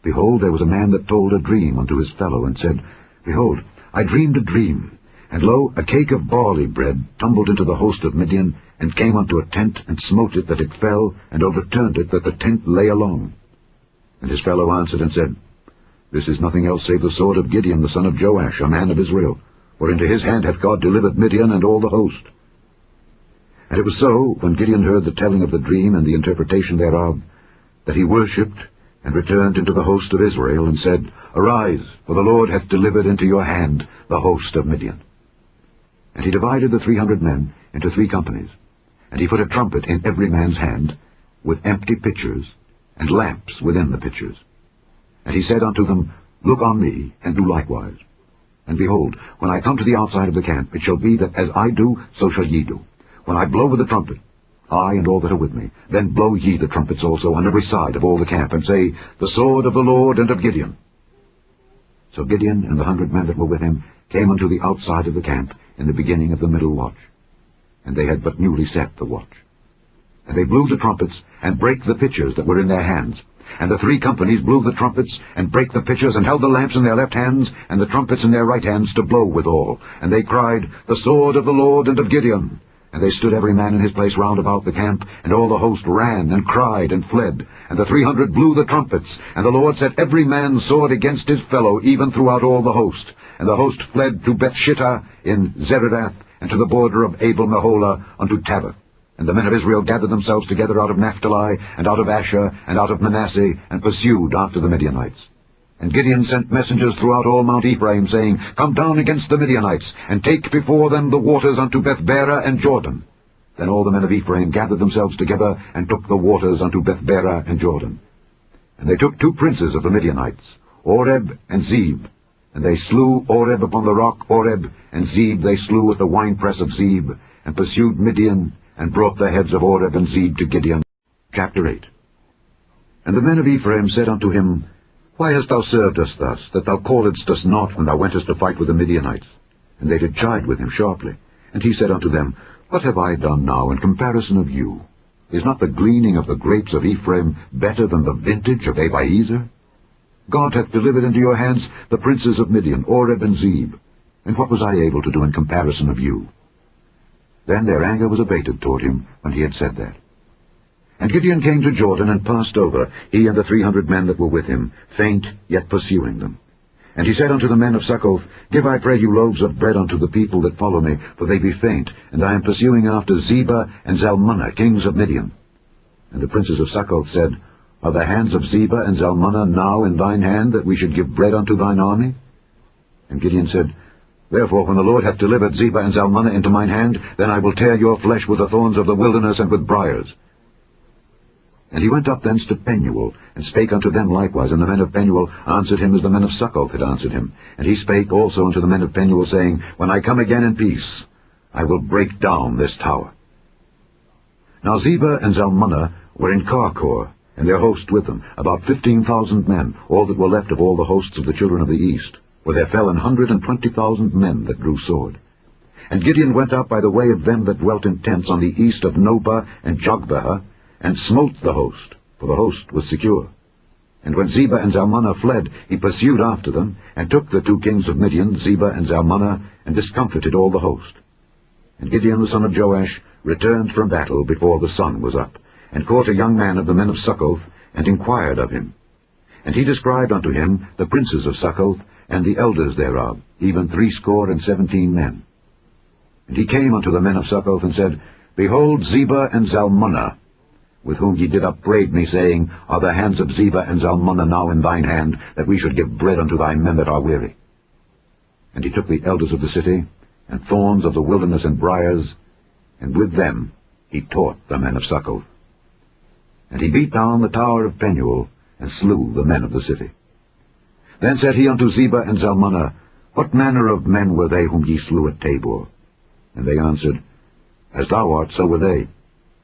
behold, there was a man that told a dream unto his fellow, and said, Behold, I dreamed a dream, and lo, a cake of barley bread tumbled into the host of Midian, and came unto a tent, and smote it that it fell, and overturned it that the tent lay along. And his fellow answered and said, This is nothing else save the sword of Gideon the son of Joash, a man of Israel, for into his hand hath God delivered Midian and all the host. And it was so, when Gideon heard the telling of the dream and the interpretation thereof, that he worshipped, and returned into the host of Israel, and said, Arise, for the Lord hath delivered into your hand the host of Midian. And he divided the 300 men into 3 companies, and he put a trumpet in every man's hand, with empty pitchers, and lamps within the pitchers. And he said unto them, Look on me, and do likewise. And behold, when I come to the outside of the camp, it shall be that as I do, so shall ye do. When I blow with the trumpet, I and all that are with me, then blow ye the trumpets also on every side of all the camp, and say, The sword of the Lord and of Gideon. So Gideon and the 100 men that were with him came unto the outside of the camp in the beginning of the middle watch. And they had but newly set the watch. And they blew the trumpets, and brake the pitchers that were in their hands. And the 3 companies blew the trumpets, and brake the pitchers, and held the lamps in their left hands, and the trumpets in their right hands to blow withal. And they cried, The sword of the Lord and of Gideon. And they stood every man in his place round about the camp, and all the host ran, and cried, and fled. And the 300 blew the trumpets, and the Lord set every man's sword against his fellow, even throughout all the host. And the host fled to Bethshittah in Zererath, and to the border of Abel-Meholah unto Tabbath. And the men of Israel gathered themselves together out of Naphtali, and out of Asher, and out of Manasseh, and pursued after the Midianites. And Gideon sent messengers throughout all Mount Ephraim, saying, Come down against the Midianites, and take before them the waters unto Bethbara and Jordan. Then all the men of Ephraim gathered themselves together, and took the waters unto Bethbara and Jordan. And they took 2 princes of the Midianites, Oreb and Zeb. And they slew Oreb upon the rock Oreb, and Zeb they slew at the winepress of Zeb, and pursued Midian, and brought the heads of Oreb and Zeb to Gideon. Chapter 8. And the men of Ephraim said unto him, Why hast thou served us thus, that thou calledst us not when thou wentest to fight with the Midianites? And they did chide with him sharply. And he said unto them, What have I done now in comparison of you? Is not the gleaning of the grapes of Ephraim better than the vintage of Abiezer? God hath delivered into your hands the princes of Midian, Oreb and Zeb. And what was I able to do in comparison of you? Then their anger was abated toward him when he had said that. And Gideon came to Jordan, and passed over, he and the 300 men that were with him, faint, yet pursuing them. And he said unto the men of Succoth, Give, I pray you, loaves of bread unto the people that follow me, for they be faint, and I am pursuing after Zebah and Zalmunna, kings of Midian. And the princes of Succoth said, Are the hands of Zebah and Zalmunna now in thine hand, that we should give bread unto thine army? And Gideon said, Therefore, when the Lord hath delivered Zebah and Zalmunna into mine hand, then I will tear your flesh with the thorns of the wilderness and with briars. And he went up thence to Penuel, and spake unto them likewise. And the men of Penuel answered him as the men of Succoth had answered him. And he spake also unto the men of Penuel, saying, When I come again in peace, I will break down this tower. Now Zebah and Zalmunna were in Karkor, and their host with them, about 15,000 men, all that were left of all the hosts of the children of the east. For there fell 120,000 men that drew sword. And Gideon went up by the way of them that dwelt in tents on the east of Nobah and Jogbehah, and smote the host, for the host was secure. And when Zebah and Zalmunna fled, he pursued after them, and took the 2 kings of Midian, Zebah and Zalmunna, and discomfited all the host. And Gideon the son of Joash returned from battle before the sun was up, and caught a young man of the men of Succoth, and inquired of him. And he described unto him the princes of Succoth, and the elders thereof, even 17 men. And he came unto the men of Succoth, and said, Behold, Zebah and Zalmunna, with whom ye did upbraid me, saying, Are the hands of Zebah and Zalmunna now in thine hand, that we should give bread unto thy men that are weary? And he took the elders of the city, and thorns of the wilderness and briars, and with them he taught the men of Succoth. And he beat down the tower of Penuel, and slew the men of the city. Then said he unto Zebah and Zalmunna, What manner of men were they whom ye slew at Tabor? And they answered, As thou art, so were they.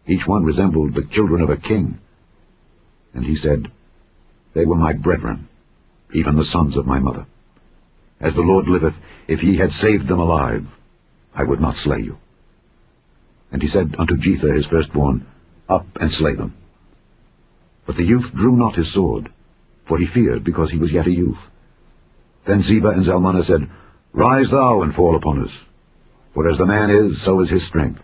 Each one resembled the children of a king. And he said, They were my brethren, even the sons of my mother. As the Lord liveth, if ye had saved them alive, I would not slay you. And he said unto Jether his firstborn, Up and slay them. But the youth drew not his sword, for he feared, because he was yet a youth. Then Zebah and Zalmunna said, Rise thou and fall upon us, for as the man is, so is his strength.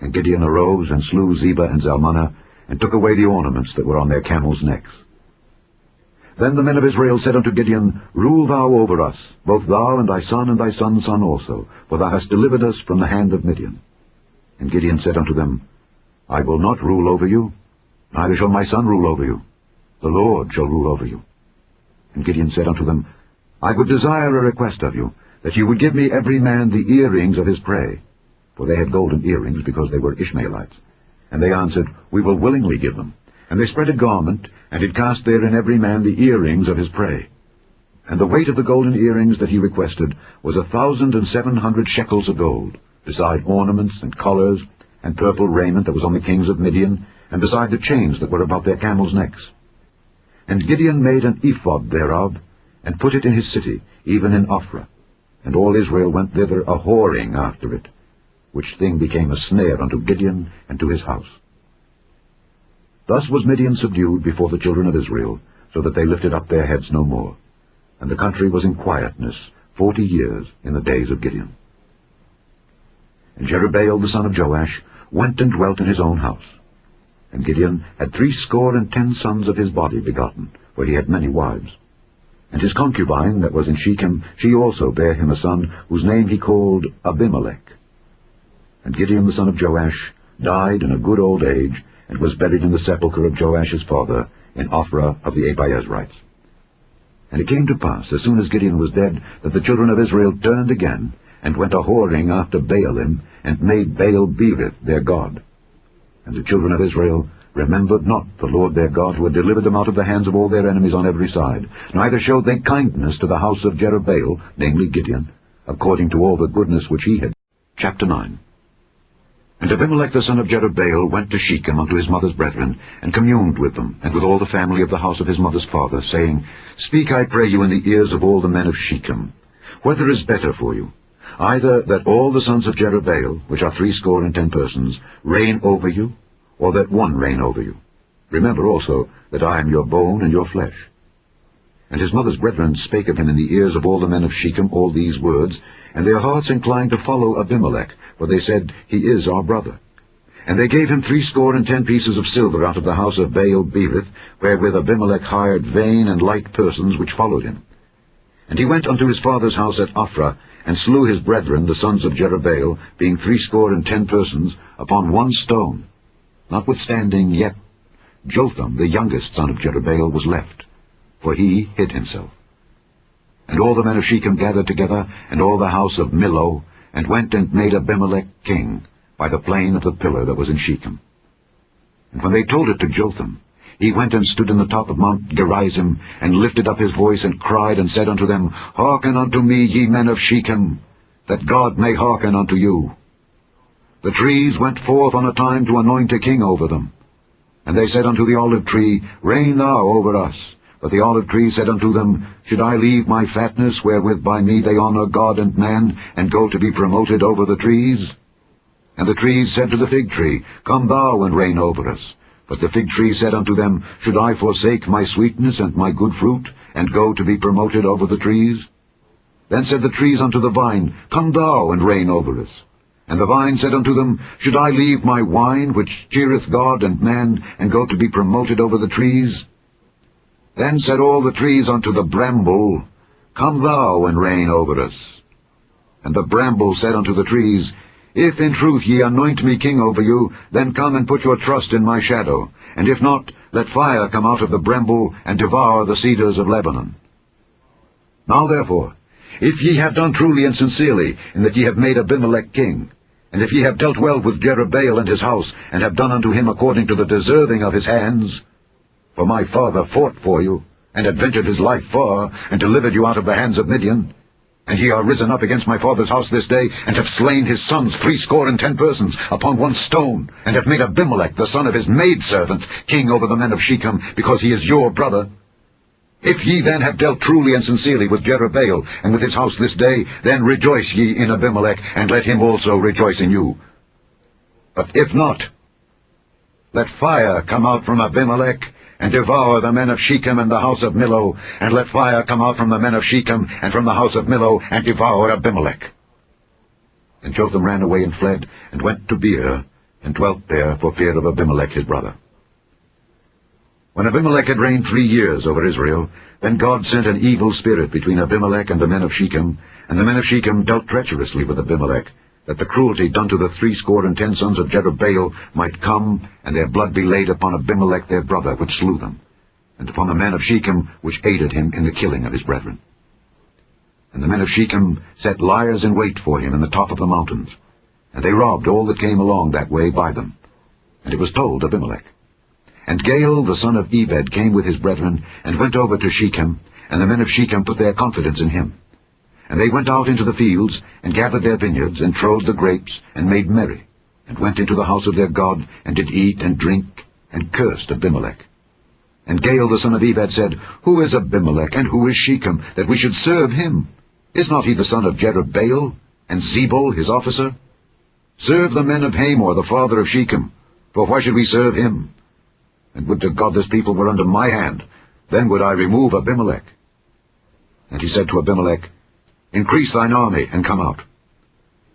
And Gideon arose and slew Zebah and Zalmunna, and took away the ornaments that were on their camels' necks. Then the men of Israel said unto Gideon, Rule thou over us, both thou and thy son and thy son's son also, for thou hast delivered us from the hand of Midian. And Gideon said unto them, I will not rule over you, neither shall my son rule over you. The Lord shall rule over you. And Gideon said unto them, I would desire a request of you, that you would give me every man the earrings of his prey. For they had golden earrings, because they were Ishmaelites. And they answered, We will willingly give them. And they spread a garment, and did cast therein every man the earrings of his prey. And the weight of the golden earrings that he requested was 1,700 shekels of gold, beside ornaments and collars, and purple raiment that was on the kings of Midian, and beside the chains that were about their camels' necks. And Gideon made an ephod thereof, and put it in his city, even in Ophrah. And all Israel went thither a-whoring after it, which thing became a snare unto Gideon and to his house. Thus was Midian subdued before the children of Israel, so that they lifted up their heads no more. And the country was in quietness 40 years in the days of Gideon. And Jerubbaal the son of Joash went and dwelt in his own house. And Gideon had 70 sons of his body begotten, for he had many wives. And his concubine that was in Shechem, she also bare him a son, whose name he called Abimelech. And Gideon the son of Joash died in a good old age, and was buried in the sepulchre of Joash his father, in Ophrah of the Abiezrites. And it came to pass, as soon as Gideon was dead, that the children of Israel turned again, and went a-whoring after Baalim, and made Baal-berith their god. And the children of Israel remembered not the Lord their God, who had delivered them out of the hands of all their enemies on every side, neither showed they kindness to the house of Jerubbaal, namely Gideon, according to all the goodness which he had. Chapter 9. And Abimelech the son of Jerubbaal went to Shechem unto his mother's brethren, and communed with them, and with all the family of the house of his mother's father, saying, Speak, I pray you, in the ears of all the men of Shechem, whether is better for you, either that all the sons of Jerubbaal, which are 70 persons, reign over you, or that one reign over you. Remember also that I am your bone and your flesh. And his mother's brethren spake of him in the ears of all the men of Shechem all these words, and their hearts inclined to follow Abimelech, for they said, He is our brother. And they gave him 70 pieces of silver out of the house of Baal-berith, wherewith Abimelech hired vain and light persons which followed him. And he went unto his father's house at Ophrah, and slew his brethren, the sons of Jerubbaal, being 70 persons, upon one stone. Notwithstanding, yet Jotham, the youngest son of Jerubbaal, was left, for he hid himself. And all the men of Shechem gathered together, and all the house of Millo, and went and made Abimelech king, by the plain of the pillar that was in Shechem. And when they told it to Jotham, he went and stood in the top of Mount Gerizim, and lifted up his voice, and cried, and said unto them, Hearken unto me, ye men of Shechem, that God may hearken unto you. The trees went forth on a time to anoint a king over them. And they said unto the olive tree, Reign thou over us. But the olive tree said unto them, Should I leave my fatness, wherewith by me they honor God and man, and go to be promoted over the trees? And the trees said to the fig tree, Come thou and reign over us. But the fig tree said unto them, Should I forsake my sweetness and my good fruit, and go to be promoted over the trees? Then said the trees unto the vine, Come thou and reign over us. And the vine said unto them, Should I leave my wine, which cheereth God and man, and go to be promoted over the trees? Then said all the trees unto the bramble, Come thou and reign over us. And the bramble said unto the trees, If in truth ye anoint me king over you, then come and put your trust in my shadow. And if not, let fire come out of the bramble, and devour the cedars of Lebanon. Now therefore, if ye have done truly and sincerely, in that ye have made Abimelech king, and if ye have dealt well with Jerubbaal and his house, and have done unto him according to the deserving of his hands, for my father fought for you, and adventured his life far, and delivered you out of the hands of Midian, and ye are risen up against my father's house this day, and have slain his sons 70 persons upon one stone, and have made Abimelech the son of his maidservant king over the men of Shechem, because he is your brother. If ye then have dealt truly and sincerely with Jerubbaal and with his house this day, then rejoice ye in Abimelech, and let him also rejoice in you. But if not, let fire come out from Abimelech, and devour the men of Shechem and the house of Millo, and let fire come out from the men of Shechem and from the house of Millo, and devour Abimelech. And Jotham ran away and fled, and went to Beer, and dwelt there for fear of Abimelech his brother. When Abimelech had reigned 3 years over Israel, then God sent an evil spirit between Abimelech and the men of Shechem, and the men of Shechem dealt treacherously with Abimelech, that the cruelty done to the 70 sons of Jerubbaal might come, and their blood be laid upon Abimelech their brother, which slew them, and upon the men of Shechem, which aided him in the killing of his brethren. And the men of Shechem set liers in wait for him in the top of the mountains, and they robbed all that came along that way by them. And it was told Abimelech. And Gaal the son of Ebed came with his brethren, and went over to Shechem, and the men of Shechem put their confidence in him. And they went out into the fields, and gathered their vineyards, and trode the grapes, and made merry, and went into the house of their God, and did eat and drink, and cursed Abimelech. And Gaal the son of Ebed said, Who is Abimelech, and who is Shechem, that we should serve him? Is not he the son of Jerubbaal, and Zebul his officer? Serve the men of Hamor, the father of Shechem, for why should we serve him? And would to God this people were under my hand, then would I remove Abimelech. And he said to Abimelech, Increase thine army, and come out.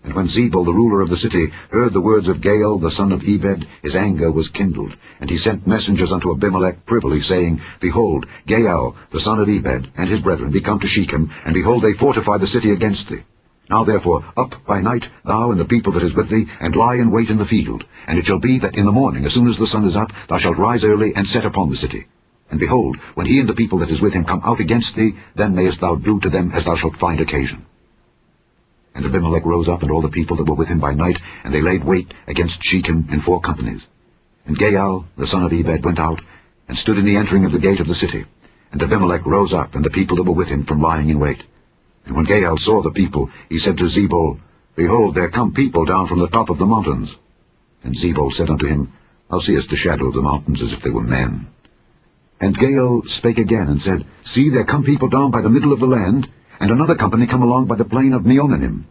And when Zebul the ruler of the city heard the words of Gaal the son of Ebed, his anger was kindled, and he sent messengers unto Abimelech privily, saying, Behold, Gaal the son of Ebed and his brethren be come to Shechem, and behold, they fortify the city against thee. Now therefore, up by night, thou and the people that is with thee, and lie in wait in the field. And it shall be that in the morning, as soon as the sun is up, thou shalt rise early, and set upon the city. And behold, when he and the people that is with him come out against thee, then mayest thou do to them as thou shalt find occasion. And Abimelech rose up, and all the people that were with him by night, and they laid wait against Shechem in 4 companies. And Gaal the son of Ebed went out, and stood in the entering of the gate of the city. And Abimelech rose up, and the people that were with him, from lying in wait. And when Gaal saw the people, he said to Zebul, Behold, there come people down from the top of the mountains. And Zebul said unto him, Thou seest the shadow of the mountains as if they were men. And Gaal spake again, and said, See, there come people down by the middle of the land, and another company come along by the plain of Meonanim.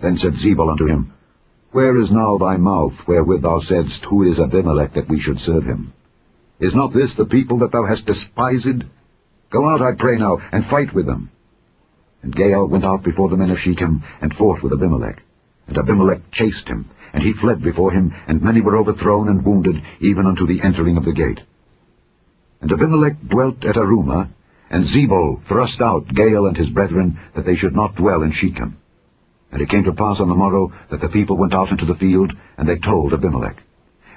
Then said Zebul unto him, Where is now thy mouth, wherewith thou saidst, Who is Abimelech, that we should serve him? Is not this the people that thou hast despised? Go out, I pray now, and fight with them. And Gaal went out before the men of Shechem, and fought with Abimelech. And Abimelech chased him, and he fled before him, and many were overthrown and wounded, even unto the entering of the gate. And Abimelech dwelt at Arumah, and Zebul thrust out Gaal and his brethren, that they should not dwell in Shechem. And it came to pass on the morrow, that the people went out into the field, and they told Abimelech.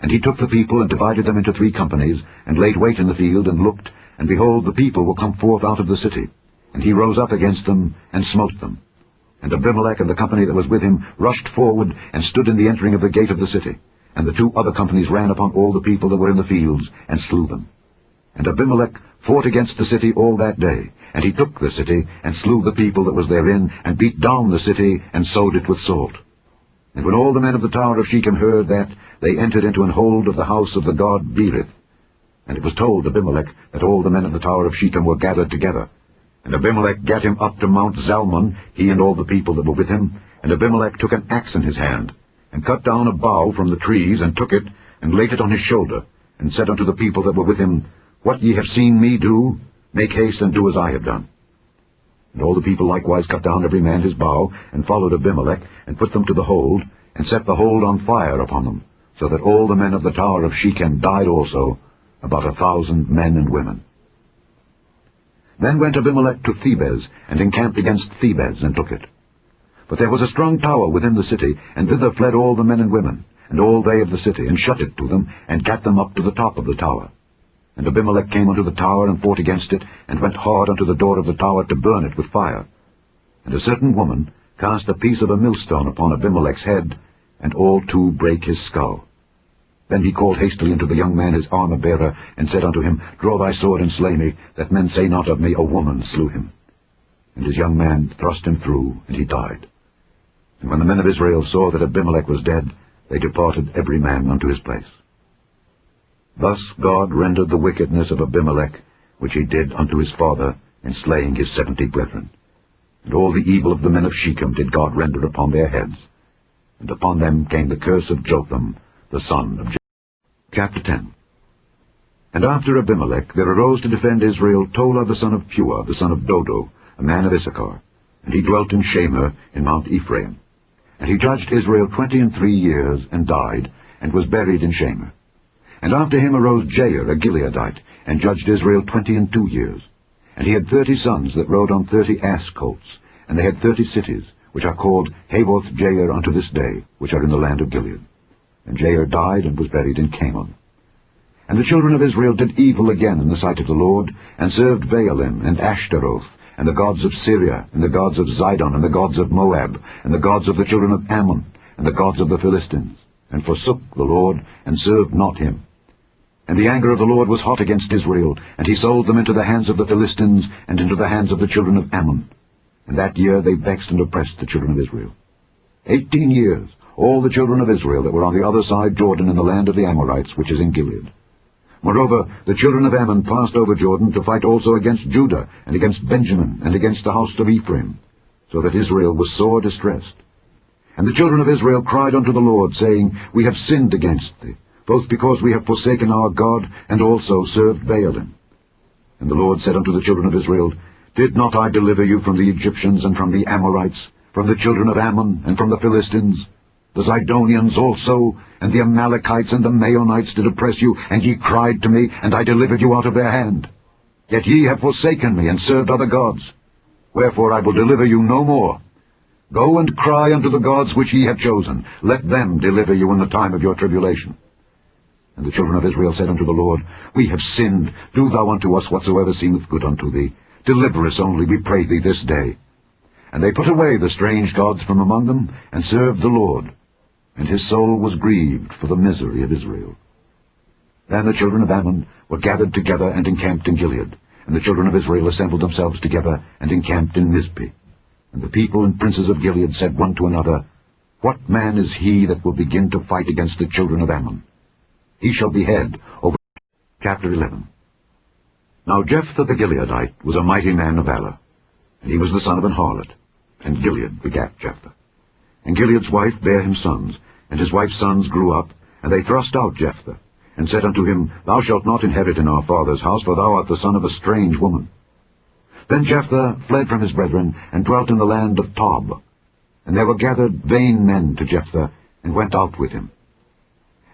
And he took the people, and divided them into 3 companies, and laid wait in the field, and looked, and behold, the people were come forth out of the city. And he rose up against them, and smote them. And Abimelech and the company that was with him rushed forward, and stood in the entering of the gate of the city. And the 2 other companies ran upon all the people that were in the fields, and slew them. And Abimelech fought against the city all that day. And he took the city, and slew the people that was therein, and beat down the city, and sowed it with salt. And when all the men of the tower of Shechem heard that, they entered into an hold of the house of the god Berith. And it was told Abimelech that all the men of the tower of Shechem were gathered together. And Abimelech gat him up to Mount Zalmon, he and all the people that were with him. And Abimelech took an axe in his hand, and cut down a bough from the trees, and took it, and laid it on his shoulder, and said unto the people that were with him, What ye have seen me do, make haste and do as I have done. And all the people likewise cut down every man his bough, and followed Abimelech, and put them to the hold, and set the hold on fire upon them, so that all the men of the tower of Shechem died also, about 1,000 men and women. Then went Abimelech to Thebez, and encamped against Thebez, and took it. But there was a strong tower within the city, and thither fled all the men and women, and all they of the city, and shut it to them, and gat them up to the top of the tower. And Abimelech came unto the tower, and fought against it, and went hard unto the door of the tower to burn it with fire. And a certain woman cast a piece of a millstone upon Abimelech's head, and all 2 brake his skull. Then he called hastily unto the young man his armor-bearer, and said unto him, Draw thy sword, and slay me, that men say not of me, A woman slew him. And his young man thrust him through, and he died. And when the men of Israel saw that Abimelech was dead, they departed every man unto his place. Thus God rendered the wickedness of Abimelech which he did unto his father in slaying his 70 brethren. And all the evil of the men of Shechem did God render upon their heads. And upon them came the curse of Jotham, the son of Jotham. Chapter 10. And after Abimelech there arose to defend Israel Tola the son of Puah, the son of Dodo, a man of Issachar. And he dwelt in Shamer in Mount Ephraim. And he judged Israel 23 years, and died, and was buried in Shamer. And after him arose Jair, a Gileadite, and judged Israel 22 years. And he had 30 sons that rode on 30 ass colts, and they had 30 cities, which are called Havoth Jair unto this day, which are in the land of Gilead. And Jair died, and was buried in Canaan. And the children of Israel did evil again in the sight of the Lord, and served Baalim and Ashtaroth, and the gods of Syria, and the gods of Zidon, and the gods of Moab, and the gods of the children of Ammon, and the gods of the Philistines, and forsook the Lord, and served not him. And the anger of the Lord was hot against Israel, and he sold them into the hands of the Philistines, and into the hands of the children of Ammon. And that year they vexed and oppressed the children of Israel. 18 years, all the children of Israel that were on the other side Jordan in the land of the Amorites, which is in Gilead. Moreover, the children of Ammon passed over Jordan to fight also against Judah, and against Benjamin, and against the house of Ephraim, so that Israel was sore distressed. And the children of Israel cried unto the Lord, saying, We have sinned against thee, both because we have forsaken our God, and also served Baalim. And the Lord said unto the children of Israel, Did not I deliver you from the Egyptians, and from the Amorites, from the children of Ammon, and from the Philistines? The Zidonians also, and the Amalekites, and the Maonites did oppress you, and ye cried to me, and I delivered you out of their hand. Yet ye have forsaken me, and served other gods. Wherefore I will deliver you no more. Go and cry unto the gods which ye have chosen. Let them deliver you in the time of your tribulation. And the children of Israel said unto the Lord, We have sinned. Do thou unto us whatsoever seemeth good unto thee. Deliver us only, we pray thee, this day. And they put away the strange gods from among them, and served the Lord. And his soul was grieved for the misery of Israel. Then the children of Ammon were gathered together and encamped in Gilead. And the children of Israel assembled themselves together and encamped in Mizpeh. And the people and princes of Gilead said one to another, What man is he that will begin to fight against the children of Ammon? He shall be head over... Chapter 11. Now Jephthah the Gileadite was a mighty man of valor, and he was the son of an harlot, and Gilead begat Jephthah. And Gilead's wife bare him sons, and his wife's sons grew up, and they thrust out Jephthah, and said unto him, Thou shalt not inherit in our father's house, for thou art the son of a strange woman. Then Jephthah fled from his brethren, and dwelt in the land of Tob. And there were gathered vain men to Jephthah, and went out with him.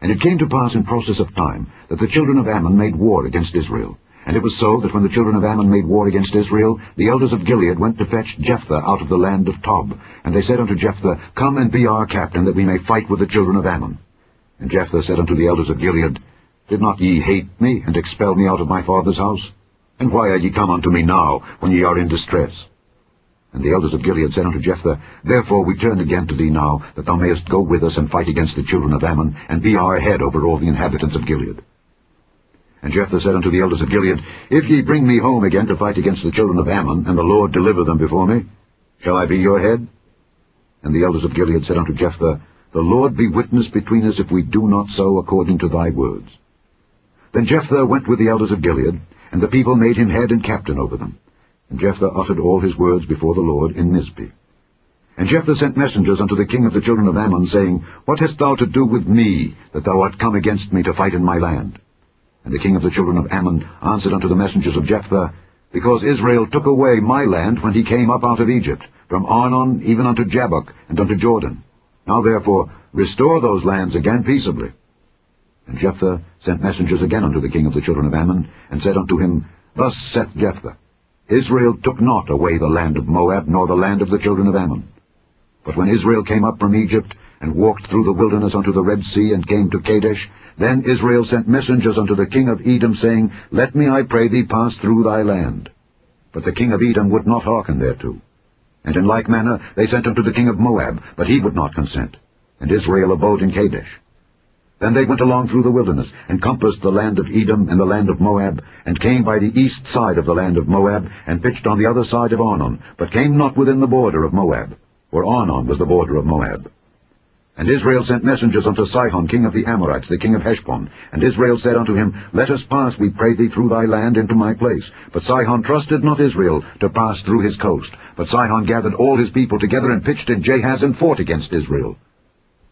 And it came to pass in process of time, that the children of Ammon made war against Israel. And it was so that when the children of Ammon made war against Israel, the elders of Gilead went to fetch Jephthah out of the land of Tob. And they said unto Jephthah, Come and be our captain, that we may fight with the children of Ammon. And Jephthah said unto the elders of Gilead, Did not ye hate me, and expel me out of my father's house? And why are ye come unto me now, when ye are in distress? And the elders of Gilead said unto Jephthah, Therefore we turn again to thee now, that thou mayest go with us and fight against the children of Ammon, and be our head over all the inhabitants of Gilead. And Jephthah said unto the elders of Gilead, If ye bring me home again to fight against the children of Ammon, and the Lord deliver them before me, shall I be your head? And the elders of Gilead said unto Jephthah, The Lord be witness between us, if we do not so according to thy words. Then Jephthah went with the elders of Gilead, and the people made him head and captain over them. And Jephthah uttered all his words before the Lord in Mizpeh. And Jephthah sent messengers unto the king of the children of Ammon, saying, What hast thou to do with me, that thou art come against me to fight in my land? And the king of the children of Ammon answered unto the messengers of Jephthah, Because Israel took away my land when he came up out of Egypt, from Arnon even unto Jabbok, and unto Jordan. Now therefore restore those lands again peaceably. And Jephthah sent messengers again unto the king of the children of Ammon, and said unto him, Thus saith Jephthah, Israel took not away the land of Moab, nor the land of the children of Ammon. But when Israel came up from Egypt, and walked through the wilderness unto the Red Sea, and came to Kadesh, then Israel sent messengers unto the king of Edom, saying, Let me, I pray thee, pass through thy land. But the king of Edom would not hearken thereto. And in like manner they sent unto the king of Moab, but he would not consent. And Israel abode in Kadesh. Then they went along through the wilderness, and compassed the land of Edom and the land of Moab, and came by the east side of the land of Moab, and pitched on the other side of Arnon, but came not within the border of Moab, for Arnon was the border of Moab. And Israel sent messengers unto Sihon, king of the Amorites, the king of Heshbon. And Israel said unto him, Let us pass, we pray thee, through thy land into my place. But Sihon trusted not Israel to pass through his coast. But Sihon gathered all his people together and pitched in Jahaz and fought against Israel.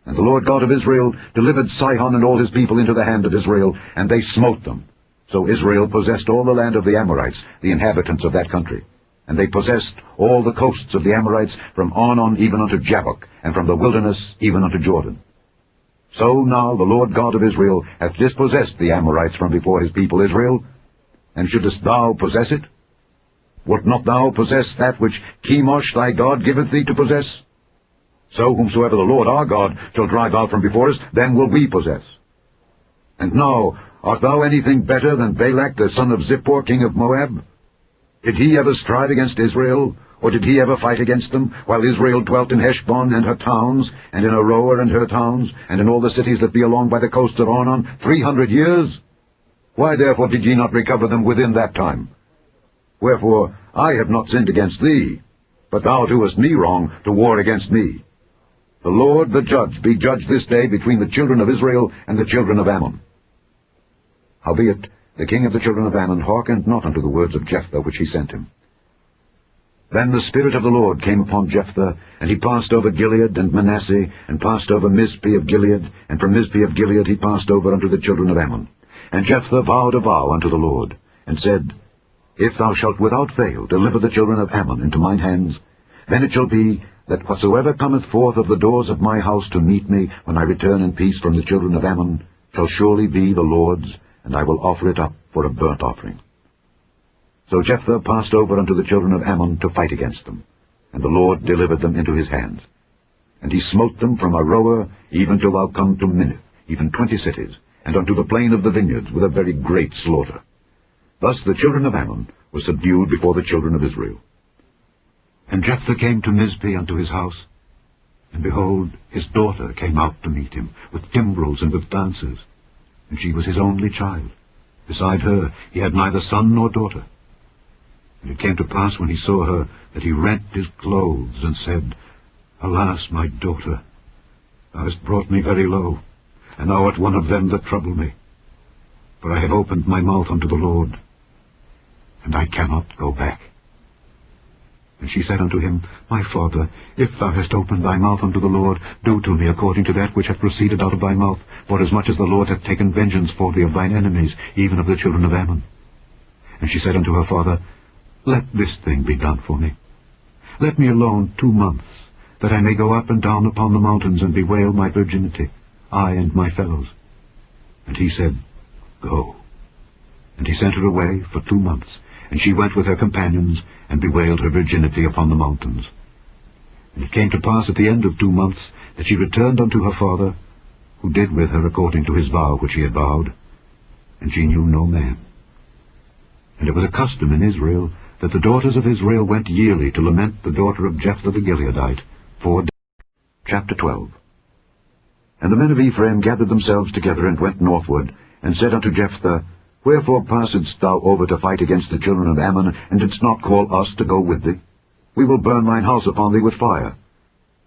And the Lord God of Israel delivered Sihon and all his people into the hand of Israel, and they smote them. So Israel possessed all the land of the Amorites, the inhabitants of that country. And they possessed all the coasts of the Amorites, from Arnon even unto Jabbok, and from the wilderness even unto Jordan. So now the Lord God of Israel hath dispossessed the Amorites from before his people Israel. And shouldest thou possess it? Wilt not thou possess that which Chemosh thy God giveth thee to possess? So whomsoever the Lord our God shall drive out from before us, then will we possess. And now, art thou anything better than Balak the son of Zippor, king of Moab? Did he ever strive against Israel, or did he ever fight against them, while Israel dwelt in Heshbon and her towns, and in Aroer and her towns, and in all the cities that be along by the coasts of Arnon, 300 years? Why therefore did ye not recover them within that time? Wherefore I have not sinned against thee, but thou doest me wrong to war against me. The Lord the judge be judged this day between the children of Israel and the children of Ammon. Howbeit the king of the children of Ammon hearkened not unto the words of Jephthah which he sent him. Then the Spirit of the Lord came upon Jephthah, and he passed over Gilead and Manasseh, and passed over Mizpeh of Gilead, and from Mizpeh of Gilead he passed over unto the children of Ammon. And Jephthah vowed a vow unto the Lord, and said, If thou shalt without fail deliver the children of Ammon into mine hands, then it shall be that whatsoever cometh forth of the doors of my house to meet me when I return in peace from the children of Ammon shall surely be the Lord's, and I will offer it up for a burnt offering. So Jephthah passed over unto the children of Ammon to fight against them, and the Lord delivered them into his hands. And he smote them from Aroer even till thou come to Minnith, even 20 cities, and unto the plain of the vineyards with a very great slaughter. Thus the children of Ammon were subdued before the children of Israel. And Jephthah came to Mizpeh unto his house, and behold, his daughter came out to meet him, with timbrels and with dances. And she was his only child. Beside her he had neither son nor daughter. And it came to pass when he saw her, that he rent his clothes, and said, Alas, my daughter, thou hast brought me very low, and thou art one of them that trouble me. For I have opened my mouth unto the Lord, and I cannot go back. And she said unto him, My father, if thou hast opened thy mouth unto the Lord, do to me according to that which hath proceeded out of thy mouth, forasmuch as the Lord hath taken vengeance for thee of thine enemies, even of the children of Ammon. And she said unto her father, Let this thing be done for me. Let me alone 2 months, that I may go up and down upon the mountains and bewail my virginity, I and my fellows. And he said, Go. And he sent her away for 2 months, and she went with her companions, and bewailed her virginity upon the mountains. And it came to pass at the end of 2 months, that she returned unto her father, who did with her according to his vow which he had vowed, and she knew no man. And it was a custom in Israel, that the daughters of Israel went yearly to lament the daughter of Jephthah the Gileadite 4 days. Chapter 12. And the men of Ephraim gathered themselves together, and went northward, and said unto Jephthah, Wherefore passedst thou over to fight against the children of Ammon, and didst not call us to go with thee? We will burn thine house upon thee with fire.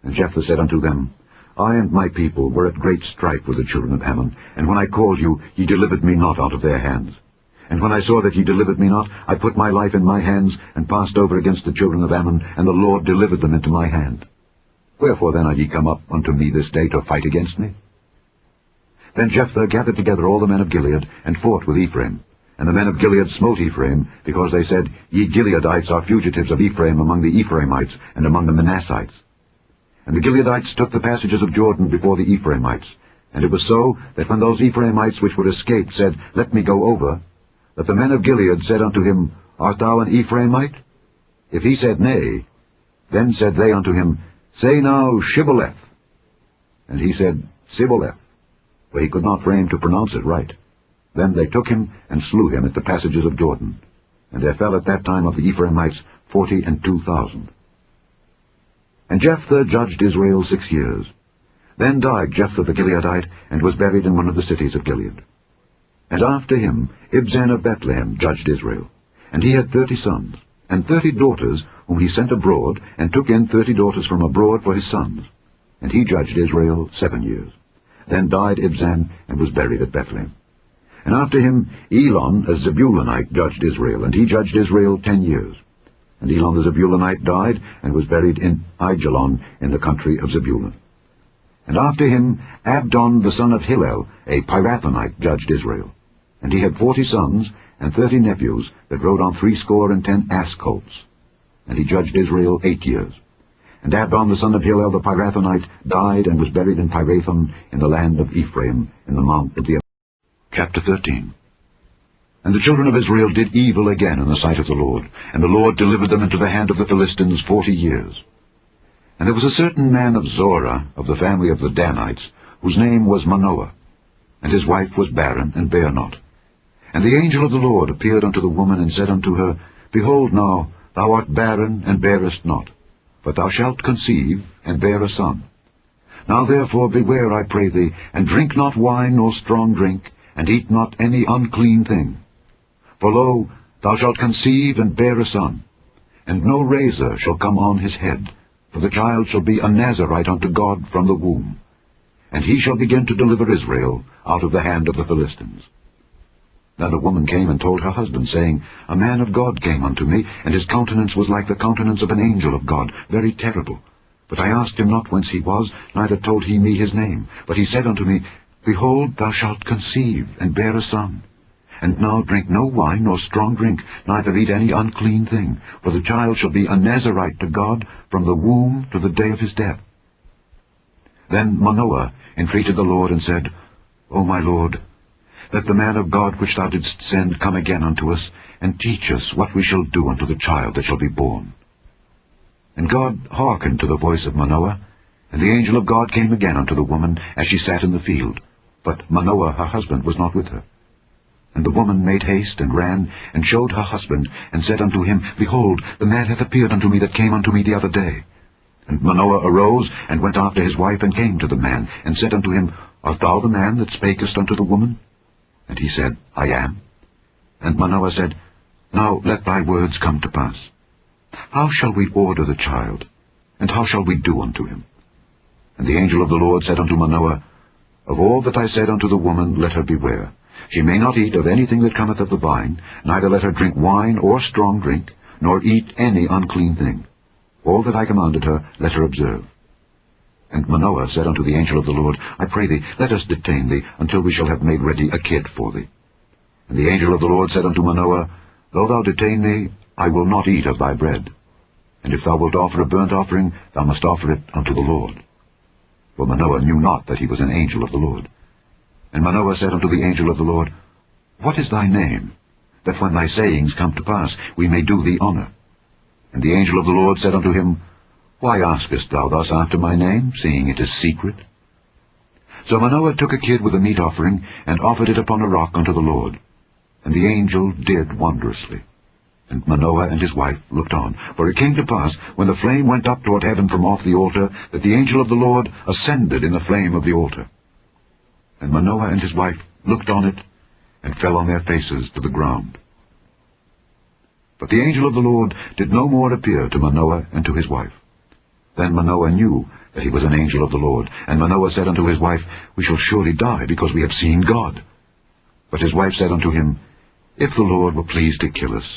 And Jephthah said unto them, I and my people were at great strife with the children of Ammon, and when I called you, ye delivered me not out of their hands. And when I saw that ye delivered me not, I put my life in my hands, and passed over against the children of Ammon, and the Lord delivered them into my hand. Wherefore then are ye come up unto me this day to fight against me? Then Jephthah gathered together all the men of Gilead, and fought with Ephraim. And the men of Gilead smote Ephraim, because they said, Ye Gileadites are fugitives of Ephraim among the Ephraimites, and among the Manassites. And the Gileadites took the passages of Jordan before the Ephraimites. And it was so, that when those Ephraimites which were escaped said, Let me go over, that the men of Gilead said unto him, Art thou an Ephraimite? If he said, Nay, then said they unto him, Say now, Shibboleth. And he said, Sibboleth, for he could not frame to pronounce it right. Then they took him, and slew him at the passages of Jordan. And there fell at that time of the Ephraimites 42,000. And Jephthah judged Israel 6 years. Then died Jephthah the Gileadite, and was buried in one of the cities of Gilead. And after him Ibzan of Bethlehem judged Israel. And he had 30 sons, and 30 daughters, whom he sent abroad, and took in 30 daughters from abroad for his sons. And he judged Israel 7 years. Then died Ibzan, and was buried at Bethlehem. And after him Elon, a Zebulunite, judged Israel, and he judged Israel 10 years. And Elon the Zebulunite died, and was buried in Aijalon, in the country of Zebulun. And after him Abdon the son of Hillel, a Pirathonite, judged Israel. And he had 40 sons, and 30 nephews, that rode on 70 ass colts. And he judged Israel 8 years. And Abdon the son of Hillel the Pirathonite died, and was buried in Pirathon, in the land of Ephraim, in the mount of the... Chapter 13. And the children of Israel did evil again in the sight of the Lord, and the Lord delivered them into the hand of the Philistines 40 years. And there was a certain man of Zorah, of the family of the Danites, whose name was Manoah, and his wife was barren, and bare not. And the angel of the Lord appeared unto the woman, and said unto her, Behold now, thou art barren, and bearest not, but thou shalt conceive, and bear a son. Now therefore beware, I pray thee, and drink not wine nor strong drink, and eat not any unclean thing. For lo, thou shalt conceive, and bear a son, and no razor shall come on his head, for the child shall be a Nazarite unto God from the womb. And he shall begin to deliver Israel out of the hand of the Philistines. Now the woman came and told her husband, saying, A man of God came unto me, and his countenance was like the countenance of an angel of God, very terrible. But I asked him not whence he was, neither told he me his name. But he said unto me, Behold, thou shalt conceive, and bear a son. And now drink no wine nor strong drink, neither eat any unclean thing, for the child shall be a Nazarite to God from the womb to the day of his death. Then Manoah entreated the Lord, and said, O my Lord, let the man of God which thou didst send come again unto us, and teach us what we shall do unto the child that shall be born. And God hearkened to the voice of Manoah, and the angel of God came again unto the woman as she sat in the field. But Manoah her husband was not with her. And the woman made haste, and ran, and showed her husband, and said unto him, Behold, the man hath appeared unto me that came unto me the other day. And Manoah arose, and went after his wife, and came to the man, and said unto him, Art thou the man that spakest unto the woman? And he said, I am. And Manoah said, Now let thy words come to pass. How shall we order the child, and how shall we do unto him? And the angel of the Lord said unto Manoah, Of all that I said unto the woman, let her beware. She may not eat of anything that cometh of the vine, neither let her drink wine or strong drink, nor eat any unclean thing. All that I commanded her, let her observe. And Manoah said unto the angel of the Lord, I pray thee, let us detain thee, until we shall have made ready a kid for thee. And the angel of the Lord said unto Manoah, Though thou detain me, I will not eat of thy bread. And if thou wilt offer a burnt offering, thou must offer it unto the Lord. For Manoah knew not that he was an angel of the Lord. And Manoah said unto the angel of the Lord, What is thy name, that when thy sayings come to pass, we may do thee honor? And the angel of the Lord said unto him, Why askest thou thus after my name, seeing it is secret? So Manoah took a kid with a meat offering, and offered it upon a rock unto the Lord. And the angel did wondrously. And Manoah and his wife looked on. For it came to pass, when the flame went up toward heaven from off the altar, that the angel of the Lord ascended in the flame of the altar. And Manoah and his wife looked on it, and fell on their faces to the ground. But the angel of the Lord did no more appear to Manoah and to his wife. Then Manoah knew that he was an angel of the Lord. And Manoah said unto his wife, We shall surely die, because we have seen God. But his wife said unto him, If the Lord were pleased to kill us,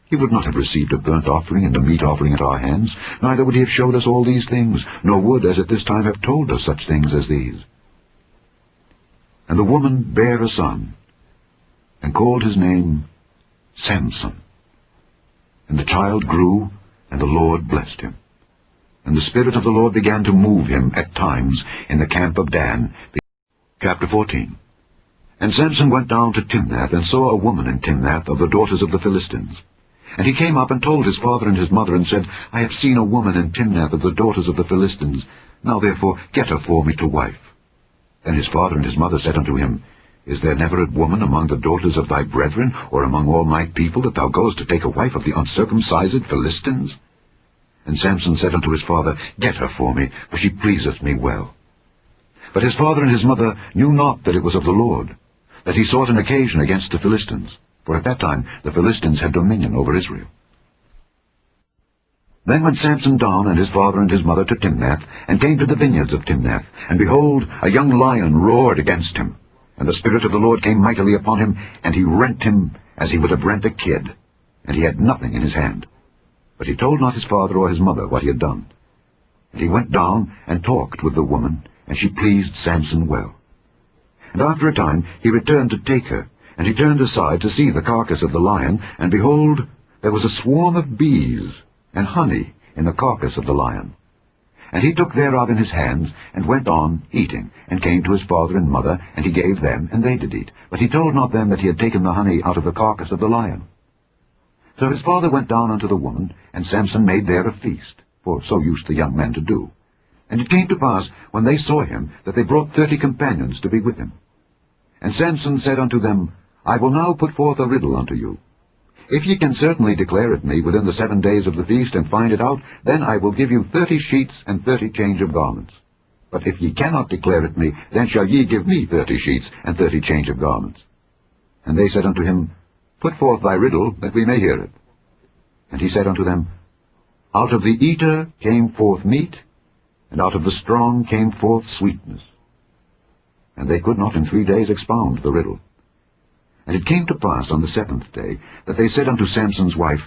he would not have received a burnt offering and a meat offering at our hands, neither would he have showed us all these things, nor would, as at this time, have told us such things as these. And the woman bare a son, and called his name Samson. And the child grew, and the Lord blessed him. And the Spirit of the Lord began to move him at times in the camp of Dan. Chapter 14. And Samson went down to Timnath, and saw a woman in Timnath of the daughters of the Philistines. And he came up and told his father and his mother, and said, I have seen a woman in Timnath of the daughters of the Philistines. Now therefore get her for me to wife. And his father and his mother said unto him, Is there never a woman among the daughters of thy brethren, or among all my people, that thou goest to take a wife of the uncircumcised Philistines? And Samson said unto his father, Get her for me, for she pleaseth me well. But his father and his mother knew not that it was of the Lord, that he sought an occasion against the Philistines, for at that time the Philistines had dominion over Israel. Then went Samson down and his father and his mother to Timnath, and came to the vineyards of Timnath. And behold, a young lion roared against him. And the Spirit of the Lord came mightily upon him, and he rent him as he would have rent a kid, and he had nothing in his hand. But he told not his father or his mother what he had done. And he went down and talked with the woman, and she pleased Samson well. And after a time he returned to take her, and he turned aside to see the carcass of the lion, and behold, there was a swarm of bees and honey in the carcass of the lion. And he took thereof in his hands, and went on eating, and came to his father and mother, and he gave them, and they did eat. But he told not them that he had taken the honey out of the carcass of the lion. So his father went down unto the woman, and Samson made there a feast, for so used the young men to do. And it came to pass, when they saw him, that they brought 30 companions to be with him. And Samson said unto them, I will now put forth a riddle unto you. If ye can certainly declare it me within the 7 days of the feast, and find it out, then I will give you 30 sheets and 30 change of garments. But if ye cannot declare it me, then shall ye give me 30 sheets and 30 change of garments. And they said unto him, Put forth thy riddle, that we may hear it. And he said unto them, Out of the eater came forth meat, and out of the strong came forth sweetness. And they could not in 3 days expound the riddle. And it came to pass on the 7th day, that they said unto Samson's wife,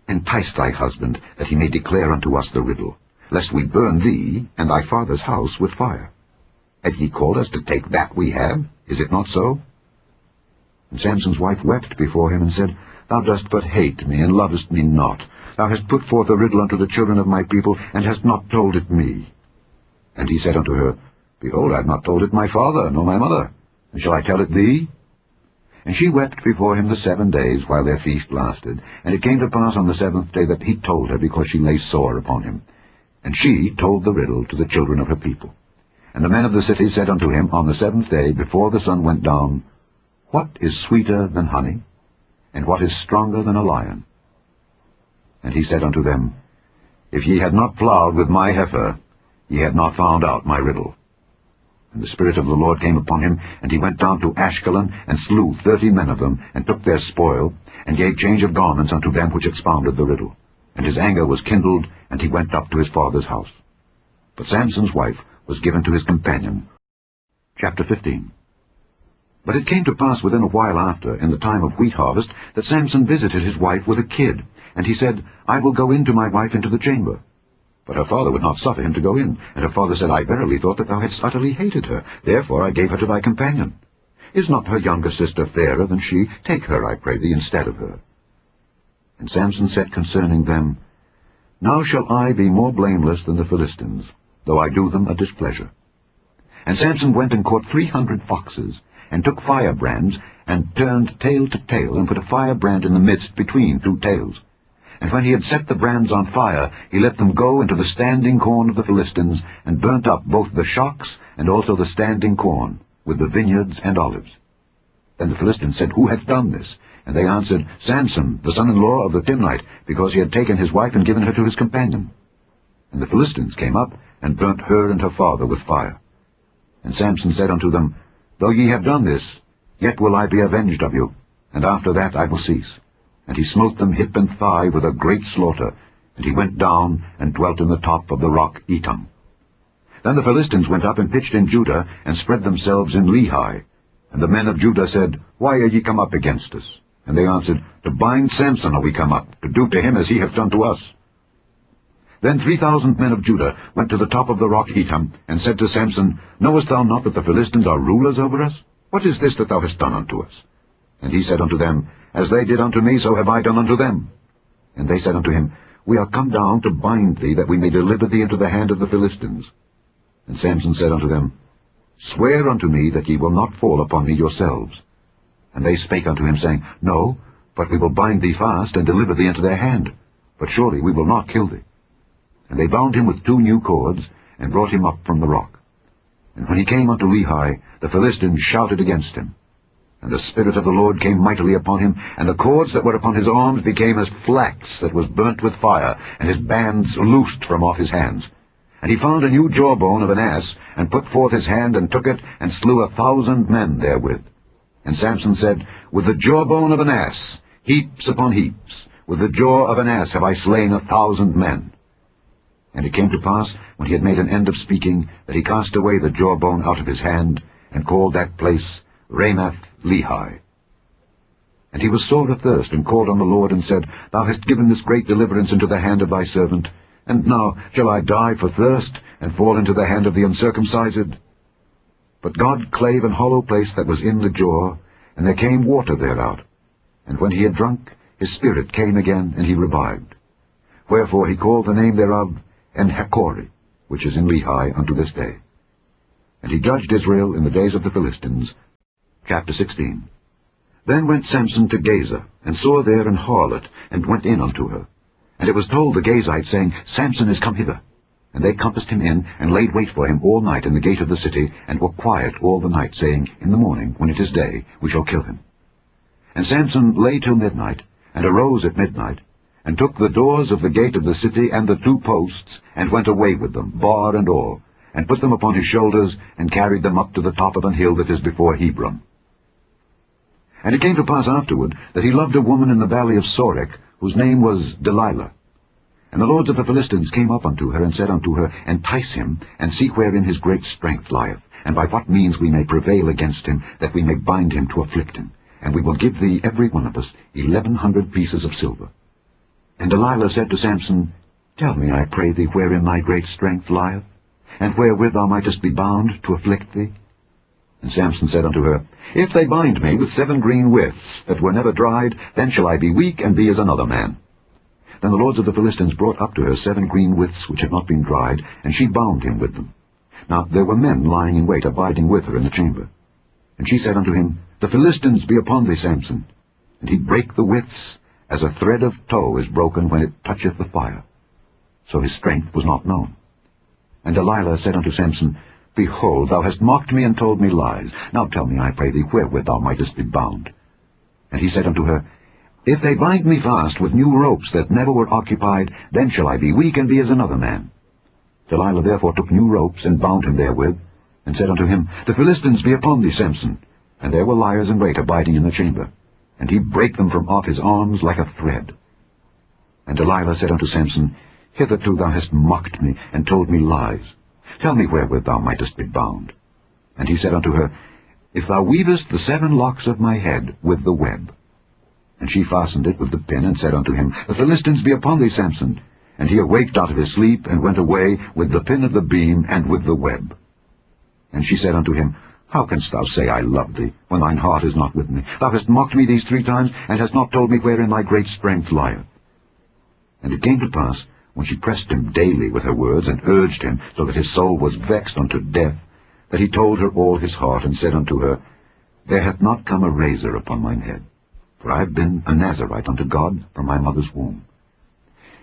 Entice thy husband, that he may declare unto us the riddle, lest we burn thee and thy father's house with fire. Have ye called us to take that we have? Is it not so? And Samson's wife wept before him, and said, Thou dost but hate me, and lovest me not. Thou hast put forth a riddle unto the children of my people, and hast not told it me. And he said unto her, Behold, I have not told it my father, nor my mother. And shall I tell it thee? And she wept before him the 7 days, while their feast lasted. And it came to pass on the 7th day that he told her, because she lay sore upon him. And she told the riddle to the children of her people. And the men of the city said unto him on the 7th day, before the sun went down, What is sweeter than honey? And what is stronger than a lion? And he said unto them, If ye had not plowed with my heifer, ye had not found out my riddle. And the Spirit of the Lord came upon him, and he went down to Ashkelon, and slew 30 men of them, and took their spoil, and gave change of garments unto them which expounded the riddle. And his anger was kindled, and he went up to his father's house. But Samson's wife was given to his companion. Chapter 15. But it came to pass within a while after, in the time of wheat harvest, that Samson visited his wife with a kid. And he said, I will go in to my wife into the chamber. But her father would not suffer him to go in. And her father said, I verily thought that thou hadst utterly hated her. Therefore I gave her to thy companion. Is not her younger sister fairer than she? Take her, I pray thee, instead of her. And Samson said concerning them, Now shall I be more blameless than the Philistines, though I do them a displeasure. And Samson went and caught 300 foxes, and took firebrands, and turned tail to tail, and put a firebrand in the midst between 2 tails. And when he had set the brands on fire, he let them go into the standing corn of the Philistines, and burnt up both the shocks and also the standing corn, with the vineyards and olives. Then the Philistines said, Who hath done this? And they answered, Samson, the son-in-law of the Timnite, because he had taken his wife and given her to his companion. And the Philistines came up, and burnt her and her father with fire. And Samson said unto them, Though ye have done this, yet will I be avenged of you, and after that I will cease. And he smote them hip and thigh with a great slaughter, and he went down and dwelt in the top of the rock Etam. Then the Philistines went up and pitched in Judah, and spread themselves in Lehi. And the men of Judah said, Why are ye come up against us? And they answered, To bind Samson are we come up, to do to him as he hath done to us. Then 3,000 men of Judah went to the top of the rock Etam, and said to Samson, Knowest thou not that the Philistines are rulers over us? What is this that thou hast done unto us? And he said unto them, As they did unto me, so have I done unto them. And they said unto him, We are come down to bind thee, that we may deliver thee into the hand of the Philistines. And Samson said unto them, Swear unto me that ye will not fall upon me yourselves. And they spake unto him, saying, No, but we will bind thee fast, and deliver thee into their hand. But surely we will not kill thee. And they bound him with 2 new cords, and brought him up from the rock. And when he came unto Lehi, the Philistines shouted against him. And the Spirit of the Lord came mightily upon him, and the cords that were upon his arms became as flax that was burnt with fire, and his bands loosed from off his hands. And he found a new jawbone of an ass, and put forth his hand, and took it, and slew 1,000 men therewith. And Samson said, With the jawbone of an ass, heaps upon heaps, with the jaw of an ass have I slain 1,000 men. And it came to pass, when he had made an end of speaking, that he cast away the jawbone out of his hand, and called that place Ramath-Lehi. And he was sore athirst, and called on the Lord, and said, Thou hast given this great deliverance into the hand of thy servant, and now shall I die for thirst, and fall into the hand of the uncircumcised? But God clave an hollow place that was in the jaw, and there came water thereout. And when he had drunk, his spirit came again, and he revived. Wherefore he called the name thereof En-Hakkore, which is in Lehi unto this day. And he judged Israel in the days of the Philistines. Chapter 16. Then went Samson to Gaza, and saw there an harlot, and went in unto her. And it was told the Gazites, saying, Samson is come hither. And they compassed him in, and laid wait for him all night in the gate of the city, and were quiet all the night, saying, In the morning, when it is day, we shall kill him. And Samson lay till midnight, and arose at midnight, and took the doors of the gate of the city and the 2 posts, and went away with them, bar and all, and put them upon his shoulders, and carried them up to the top of an hill that is before Hebron. And it came to pass afterward that he loved a woman in the valley of Sorek, whose name was Delilah. And the lords of the Philistines came up unto her, and said unto her, Entice him, and see wherein his great strength lieth, and by what means we may prevail against him, that we may bind him to afflict him. And we will give thee, every one of us, 1,100 pieces of silver. And Delilah said to Samson, Tell me, I pray thee, wherein thy great strength lieth, and wherewith thou mightest be bound to afflict thee. And Samson said unto her, If they bind me with 7 green withs that were never dried, then shall I be weak, and be as another man. Then the lords of the Philistines brought up to her 7 green withs which had not been dried, and she bound him with them. Now there were men lying in wait, abiding with her in the chamber. And she said unto him, The Philistines be upon thee, Samson. And he brake the withs, as a thread of tow is broken when it toucheth the fire. So his strength was not known. And Delilah said unto Samson, Behold, thou hast mocked me and told me lies. Now tell me, I pray thee, wherewith thou mightest be bound. And he said unto her, If they bind me fast with new ropes that never were occupied, then shall I be weak, and be as another man. Delilah therefore took new ropes, and bound him therewith, and said unto him, The Philistines be upon thee, Samson. And there were liers in wait abiding in the chamber. And he brake them from off his arms like a thread. And Delilah said unto Samson, Hitherto thou hast mocked me, and told me lies. Tell me wherewith thou mightest be bound. And he said unto her, If thou weavest the 7 locks of my head with the web. And she fastened it with the pin, and said unto him, The Philistines be upon thee, Samson. And he awaked out of his sleep, and went away with the pin of the beam, and with the web. And she said unto him, How canst thou say, I love thee, when thine heart is not with me? Thou hast mocked me these 3 times, and hast not told me wherein thy great strength lieth. And it came to pass, when she pressed him daily with her words, and urged him, so that his soul was vexed unto death, that he told her all his heart, and said unto her, There hath not come a razor upon mine head, for I have been a Nazarite unto God from my mother's womb.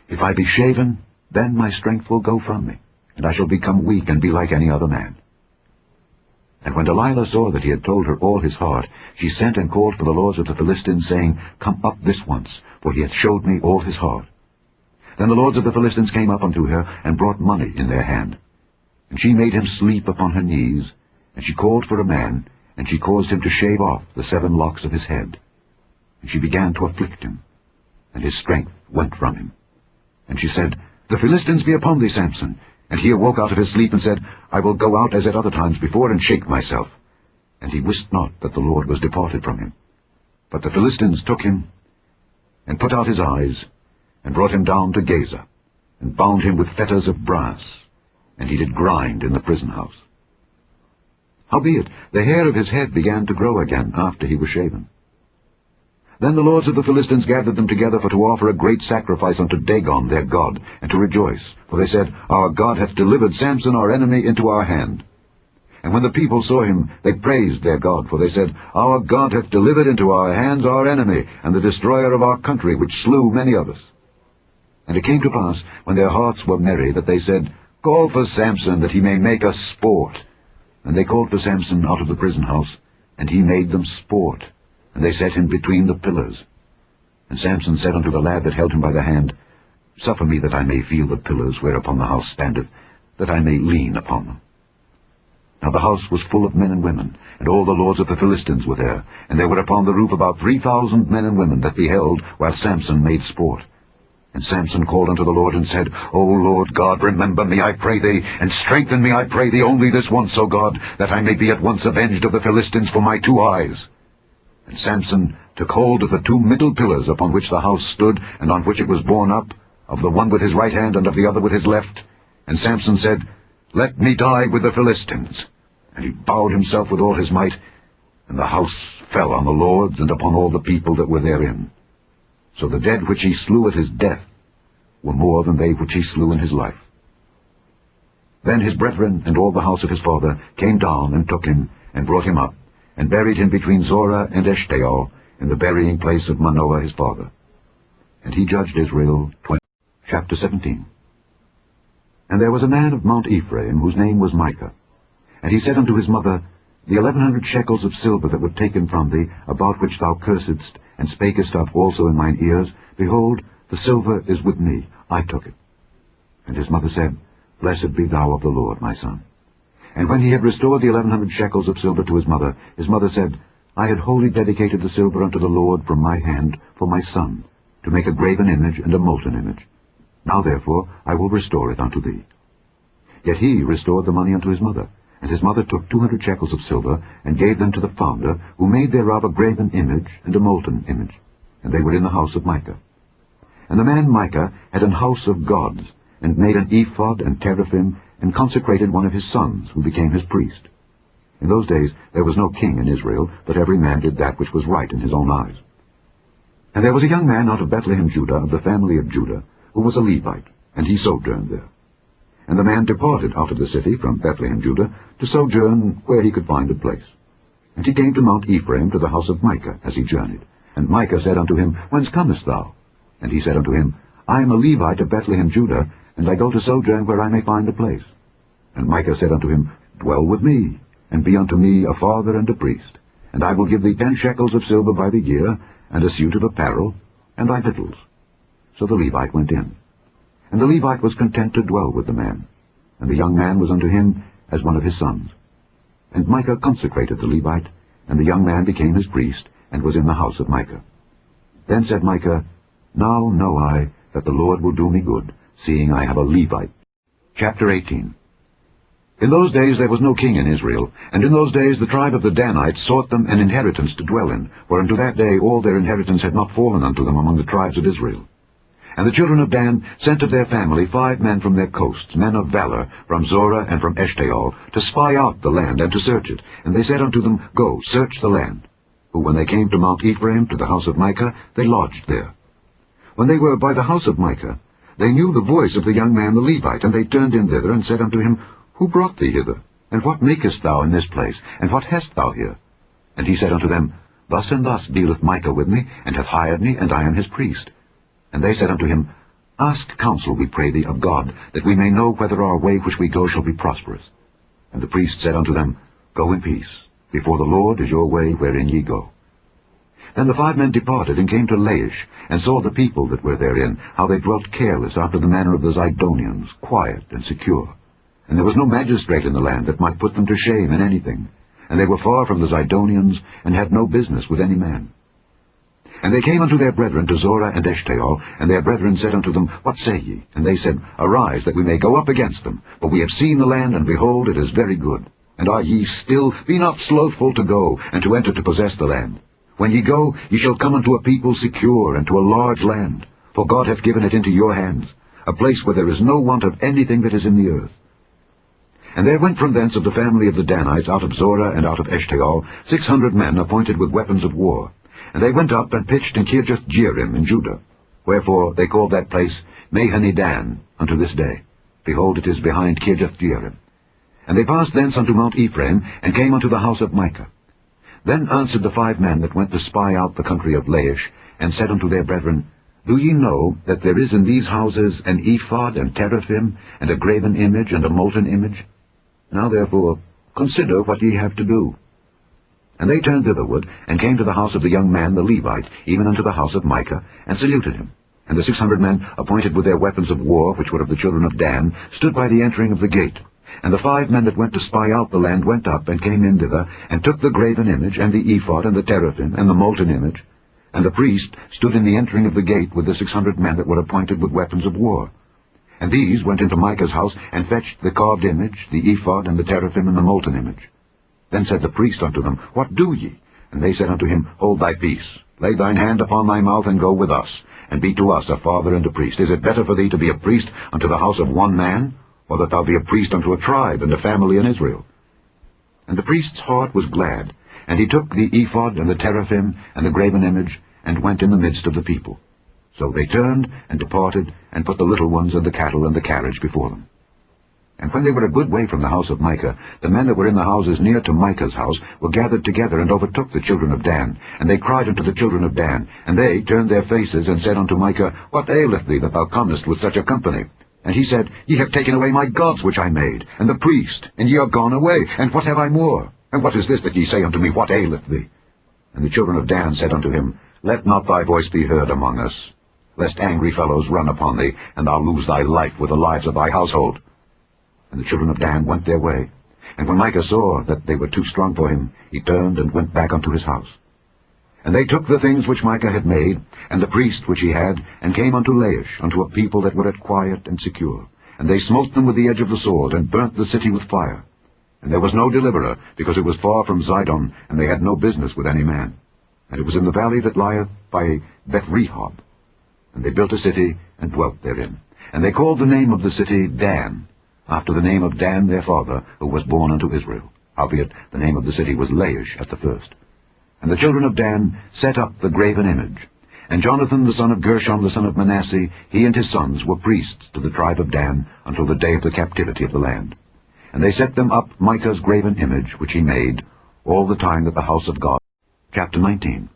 If I be shaven, then my strength will go from me, and I shall become weak, and be like any other man. And when Delilah saw that he had told her all his heart, she sent and called for the lords of the Philistines, saying, Come up this once, for he hath showed me all his heart. Then the lords of the Philistines came up unto her, and brought money in their hand. And she made him sleep upon her knees, and she called for a man, and she caused him to shave off the 7 locks of his head. And she began to afflict him, and his strength went from him. And she said, The Philistines be upon thee, Samson. And he awoke out of his sleep, and said, I will go out as at other times before, and shake myself. And he wist not that the Lord was departed from him. But the Philistines took him, and put out his eyes, and brought him down to Gaza, and bound him with fetters of brass, and he did grind in the prison house. Howbeit the hair of his head began to grow again after he was shaven. Then the lords of the Philistines gathered them together for to offer a great sacrifice unto Dagon their god, and to rejoice. For they said, Our God hath delivered Samson our enemy into our hand. And when the people saw him, they praised their God, for they said, Our God hath delivered into our hands our enemy, and the destroyer of our country, which slew many of us. And it came to pass, when their hearts were merry, that they said, Call for Samson, that he may make us sport. And they called for Samson out of the prison house, and he made them sport. And they set him between the pillars. And Samson said unto the lad that held him by the hand, Suffer me that I may feel the pillars whereupon the house standeth, that I may lean upon them. Now the house was full of men and women, and all the lords of the Philistines were there, and there were upon the roof about 3,000 men and women that beheld while Samson made sport. And Samson called unto the Lord, and said, O Lord God, remember me, I pray thee, and strengthen me, I pray thee, only this once, O God, that I may be at once avenged of the Philistines for my 2 eyes. And Samson took hold of the 2 middle pillars upon which the house stood, and on which it was borne up, of the one with his right hand, and of the other with his left. And Samson said, Let me die with the Philistines. And he bowed himself with all his might, and the house fell on the lords and upon all the people that were therein. So the dead which he slew at his death were more than they which he slew in his life. Then his brethren and all the house of his father came down and took him, and brought him up, and buried him between Zorah and Eshtaol, in the burying place of Manoah his father. And he judged Israel 20. Chapter 17. And there was a man of Mount Ephraim, whose name was Micah. And he said unto his mother, The 1100 shekels of silver that were taken from thee, about which thou cursedst, and spakest of also in mine ears, behold, the silver is with me, I took it. And his mother said, Blessed be thou of the Lord, my son. And when he had restored the 1100 shekels of silver to his mother said, I had wholly dedicated the silver unto the Lord from my hand for my son, to make a graven image and a molten image. Now therefore I will restore it unto thee. Yet he restored the money unto his mother. And his mother took 200 shekels of silver, and gave them to the founder, who made thereof a graven image and a molten image. And they were in the house of Micah. And the man Micah had an house of gods, and made an ephod and teraphim, and consecrated one of his sons, who became his priest. In those days there was no king in Israel, but every man did that which was right in his own eyes. And there was a young man out of Bethlehem, Judah, of the family of Judah, who was a Levite, and he sojourned there. And the man departed out of the city from Bethlehem, Judah, to sojourn where he could find a place. And he came to Mount Ephraim, to the house of Micah, as he journeyed. And Micah said unto him, Whence comest thou? And he said unto him, I am a Levite of Bethlehem, Judah, and I go to sojourn where I may find a place. And Micah said unto him, Dwell with me, and be unto me a father and a priest. And I will give thee 10 shekels of silver by the year, and a suit of apparel, and thy victuals. So the Levite went in. And the Levite was content to dwell with the man, and the young man was unto him as one of his sons. And Micah consecrated the Levite, and the young man became his priest, and was in the house of Micah. Then said Micah, Now know I that the Lord will do me good, seeing I have a Levite. Chapter 18. In those days there was no king in Israel, and in those days the tribe of the Danites sought them an inheritance to dwell in, for unto that day all their inheritance had not fallen unto them among the tribes of Israel. And the children of Dan sent of their family 5 men from their coasts, men of valor, from Zorah and from Eshtaol, to spy out the land and to search it. And they said unto them, Go, search the land. Who, when they came to Mount Ephraim, to the house of Micah, they lodged there. When they were by the house of Micah, they knew the voice of the young man the Levite, and they turned in thither, and said unto him, Who brought thee hither? And what makest thou in this place? And what hast thou here? And he said unto them, Thus and thus dealeth Micah with me, and hath hired me, and I am his priest. And they said unto him, Ask counsel, we pray thee, of God, that we may know whether our way which we go shall be prosperous. And the priest said unto them, Go in peace. Before the Lord is your way wherein ye go. Then the 5 men departed, and came to Laish, and saw the people that were therein, how they dwelt careless after the manner of the Zidonians, quiet and secure. And there was no magistrate in the land that might put them to shame in anything. And they were far from the Zidonians, and had no business with any man. And they came unto their brethren to Zorah and Eshtaol, and their brethren said unto them, What say ye? And they said, Arise, that we may go up against them. For we have seen the land, and behold, it is very good. And are ye still? Be not slothful to go, and to enter to possess the land. When ye go, ye shall come unto a people secure, and to a large land. For God hath given it into your hands, a place where there is no want of anything that is in the earth. And there went from thence of the family of the Danites, out of Zorah and out of Eshtaol, 600 men appointed with weapons of war. And they went up and pitched in Kirjath-jearim in Judah. Wherefore they called that place Mahane-dan unto this day. Behold, it is behind Kirjath-jearim. And they passed thence unto Mount Ephraim, and came unto the house of Micah. Then answered the 5 men that went to spy out the country of Laish, and said unto their brethren, Do ye know that there is in these houses an ephod and teraphim, and a graven image and a molten image? Now therefore consider what ye have to do. And they turned thitherward, and came to the house of the young man the Levite, even unto the house of Micah, and saluted him. And the 600 men, appointed with their weapons of war, which were of the children of Dan, stood by the entering of the gate. And the 5 men that went to spy out the land went up, and came in thither, and took the graven image, and the ephod, and the teraphim, and the molten image. And the priest stood in the entering of the gate with the 600 men that were appointed with weapons of war. And these went into Micah's house, and fetched the carved image, the ephod, and the teraphim, and the molten image. Then said the priest unto them, What do ye? And they said unto him, Hold thy peace, lay thine hand upon thy mouth, and go with us, and be to us a father and a priest. Is it better for thee to be a priest unto the house of one man, or that thou be a priest unto a tribe and a family in Israel? And the priest's heart was glad, and he took the ephod and the teraphim and the graven image, and went in the midst of the people. So they turned and departed, and put the little ones and the cattle and the carriage before them. And when they were a good way from the house of Micah, the men that were in the houses near to Micah's house were gathered together, and overtook the children of Dan. And they cried unto the children of Dan, and they turned their faces, and said unto Micah, What aileth thee, that thou comest with such a company? And he said, Ye have taken away my gods which I made, and the priest, and ye are gone away, and what have I more? And what is this that ye say unto me, What aileth thee? And the children of Dan said unto him, Let not thy voice be heard among us, lest angry fellows run upon thee, and thou lose thy life with the lives of thy household. And the children of Dan went their way. And when Micah saw that they were too strong for him, he turned and went back unto his house. And they took the things which Micah had made, and the priest which he had, and came unto Laish, unto a people that were at quiet and secure. And they smote them with the edge of the sword, and burnt the city with fire. And there was no deliverer, because it was far from Zidon, and they had no business with any man. And it was in the valley that lieth by Beth-rehob. And they built a city, and dwelt therein. And they called the name of the city Dan, after the name of Dan their father, who was born unto Israel. Howbeit the name of the city was Laish at the first. And the children of Dan set up the graven image. And Jonathan the son of Gershom the son of Manasseh, he and his sons were priests to the tribe of Dan, until the day of the captivity of the land. And they set them up Micah's graven image, which he made, all the time that the house of God. Chapter 19.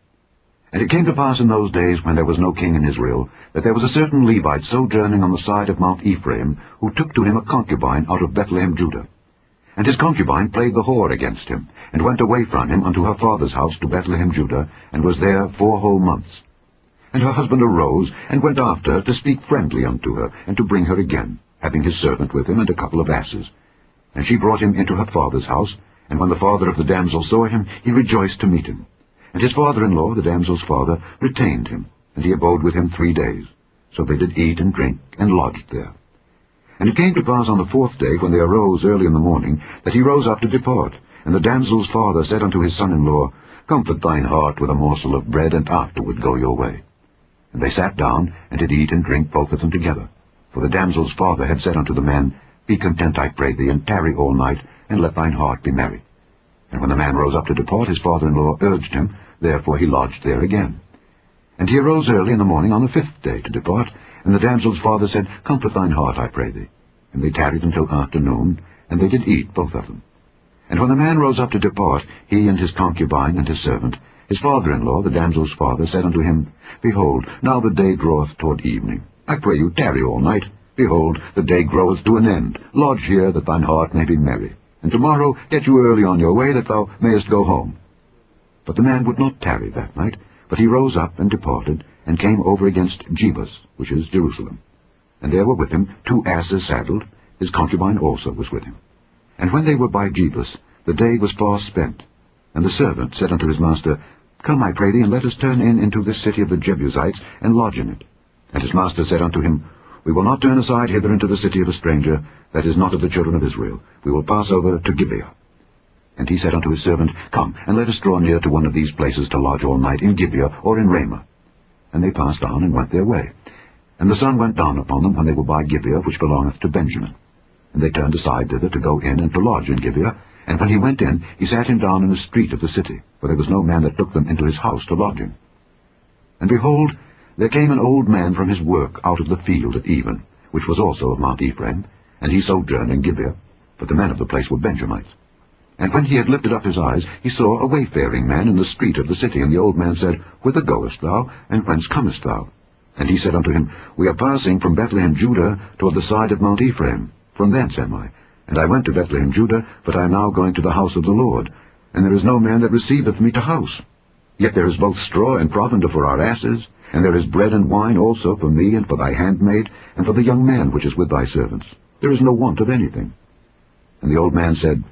And it came to pass in those days, when there was no king in Israel, that there was a certain Levite sojourning on the side of Mount Ephraim, who took to him a concubine out of Bethlehem, Judah. And his concubine played the whore against him, and went away from him unto her father's house to Bethlehem, Judah, and was there 4 whole months. And her husband arose, and went after her to speak friendly unto her, and to bring her again, having his servant with him, and a couple of asses. And she brought him into her father's house, and when the father of the damsel saw him, he rejoiced to meet him. And his father-in-law, the damsel's father, retained him, and he abode with him 3 days. So they did eat and drink, and lodged there. And it came to pass on the 4th day, when they arose early in the morning, that he rose up to depart. And the damsel's father said unto his son-in-law, Comfort thine heart with a morsel of bread, and afterward go your way. And they sat down, and did eat and drink, both of them together. For the damsel's father had said unto the man, Be content, I pray thee, and tarry all night, and let thine heart be merry. And when the man rose up to depart, his father-in-law urged him, therefore he lodged there again. And he arose early in the morning on the 5th day to depart, and the damsel's father said, Comfort thine heart, I pray thee. And they tarried until afternoon, and they did eat, both of them. And when the man rose up to depart, he and his concubine and his servant, his father-in-law, the damsel's father, said unto him, Behold, now the day draweth toward evening. I pray you, tarry all night. Behold, the day groweth to an end. Lodge here, that thine heart may be merry. And tomorrow get you early on your way, that thou mayest go home. But the man would not tarry that night, but he rose up and departed, and came over against Jebus, which is Jerusalem. And there were with him 2 asses saddled. His concubine also was with him. And when they were by Jebus, the day was far spent. And the servant said unto his master, Come, I pray thee, and let us turn in into this city of the Jebusites, and lodge in it. And his master said unto him, We will not turn aside hither into the city of a stranger, that is not of the children of Israel. We will pass over to Gibeah. And he said unto his servant, Come, and let us draw near to one of these places to lodge all night, in Gibeah or in Ramah. And they passed on, and went their way. And the sun went down upon them when they were by Gibeah, which belongeth to Benjamin. And they turned aside thither to go in and to lodge in Gibeah. And when he went in, he sat him down in the street of the city, for there was no man that took them into his house to lodge him. And behold, there came an old man from his work out of the field at even, which was also of Mount Ephraim, and he sojourned in Gibeah, but the men of the place were Benjamites. And when he had lifted up his eyes, he saw a wayfaring man in the street of the city. And the old man said, Whither goest thou, and whence comest thou? And he said unto him, We are passing from Bethlehem, Judah, toward the side of Mount Ephraim. From thence am I. And I went to Bethlehem, Judah, but I am now going to the house of the Lord. And there is no man that receiveth me to house. Yet there is both straw and provender for our asses, and there is bread and wine also for me, and for thy handmaid, and for the young man which is with thy servants. There is no want of anything. And the old man said,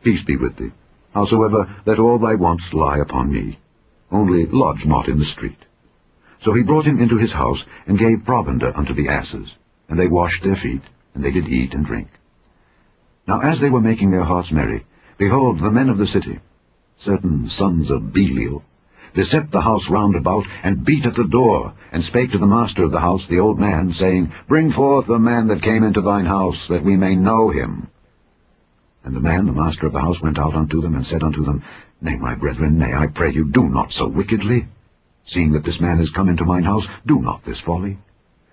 Peace be with thee. Howsoever, let all thy wants lie upon me. Only lodge not in the street. So he brought him into his house, and gave provender unto the asses. And they washed their feet, and they did eat and drink. Now as they were making their hearts merry, behold, the men of the city, certain sons of Belial, beset the house round about, and beat at the door, and spake to the master of the house, the old man, saying, Bring forth the man that came into thine house, that we may know him. And the man, the master of the house, went out unto them, and said unto them, Nay, my brethren, nay, I pray you, do not so wickedly. Seeing that this man is come into mine house, do not this folly.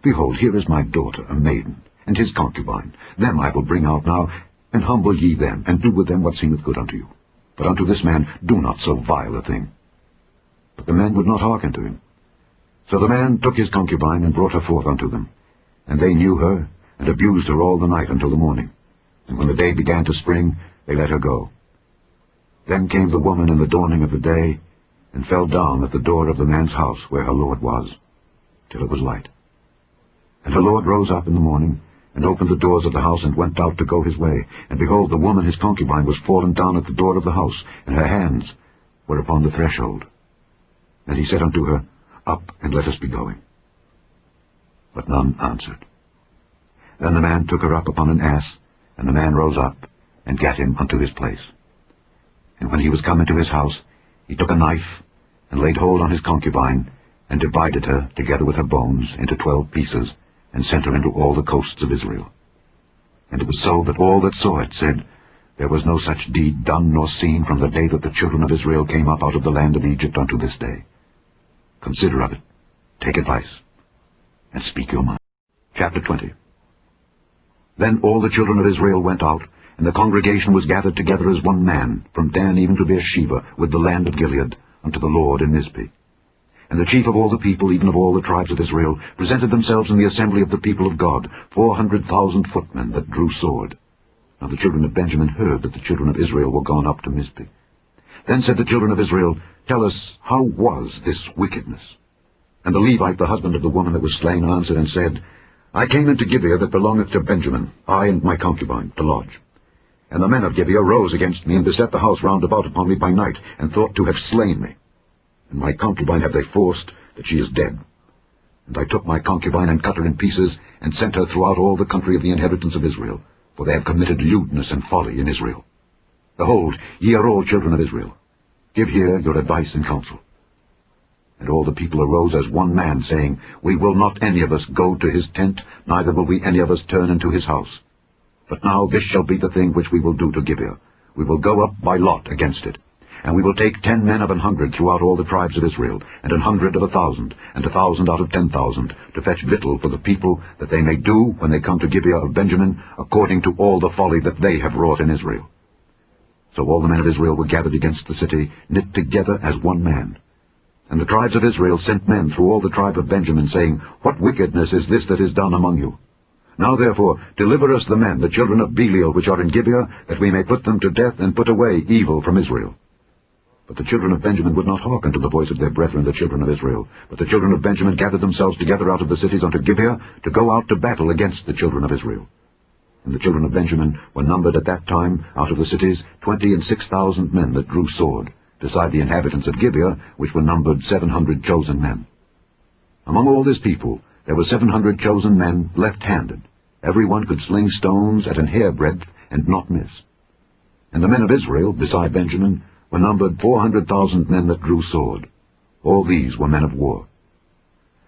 Behold, here is my daughter, a maiden, and his concubine. Them I will bring out now, and humble ye them, and do with them what seemeth good unto you. But unto this man do not so vile a thing. But the men would not hearken to him. So the man took his concubine, and brought her forth unto them. And they knew her, and abused her all the night until the morning. And when the day began to spring, they let her go. Then came the woman in the dawning of the day, and fell down at the door of the man's house where her lord was, till it was light. And her lord rose up in the morning, and opened the doors of the house, and went out to go his way. And behold, the woman his concubine was fallen down at the door of the house, and her hands were upon the threshold. And he said unto her, Up, and let us be going. But none answered. Then the man took her up upon an ass, and the man rose up, and gat him unto his place. And when he was come into his house, he took a knife, and laid hold on his concubine, and divided her, together with her bones, into 12 pieces, and sent her into all the coasts of Israel. And it was so that all that saw it said, There was no such deed done nor seen from the day that the children of Israel came up out of the land of Egypt unto this day. Consider of it, take advice, and speak your mind. Chapter 20. Then all the children of Israel went out, and the congregation was gathered together as one man, from Dan even to Beersheba, with the land of Gilead, unto the Lord in Mizpeh. And the chief of all the people, even of all the tribes of Israel, presented themselves in the assembly of the people of God, 400,000 footmen that drew sword. Now the children of Benjamin heard that the children of Israel were gone up to Mizpeh. Then said the children of Israel, Tell us, how was this wickedness? And the Levite, the husband of the woman that was slain, answered and said, I came into Gibeah that belongeth to Benjamin, I and my concubine, to lodge. And the men of Gibeah rose against me, and beset the house round about upon me by night, and thought to have slain me. And my concubine have they forced, that she is dead. And I took my concubine, and cut her in pieces, and sent her throughout all the country of the inhabitants of Israel, for they have committed lewdness and folly in Israel. Behold, ye are all children of Israel. Give here your advice and counsel. And all the people arose as one man, saying, We will not any of us go to his tent, neither will we any of us turn into his house. But now this shall be the thing which we will do to Gibeah. We will go up by lot against it. And we will take 10 men of 100 throughout all the tribes of Israel, and 100 of 1,000, and 1,000 out of 10,000, to fetch victual for the people, that they may do, when they come to Gibeah of Benjamin, according to all the folly that they have wrought in Israel. So all the men of Israel were gathered against the city, knit together as one man. And the tribes of Israel sent men through all the tribe of Benjamin, saying, What wickedness is this that is done among you? Now therefore deliver us the men, the children of Belial, which are in Gibeah, that we may put them to death, and put away evil from Israel. But the children of Benjamin would not hearken to the voice of their brethren, the children of Israel. But the children of Benjamin gathered themselves together out of the cities unto Gibeah, to go out to battle against the children of Israel. And the children of Benjamin were numbered at that time, out of the cities, 26,000 men that drew sword, beside the inhabitants of Gibeah, which were numbered 700 chosen men. Among all this people there were 700 chosen men left-handed. Every one could sling stones at an hairbreadth, and not miss. And the men of Israel, beside Benjamin, were numbered 400,000 men that drew sword. All these were men of war.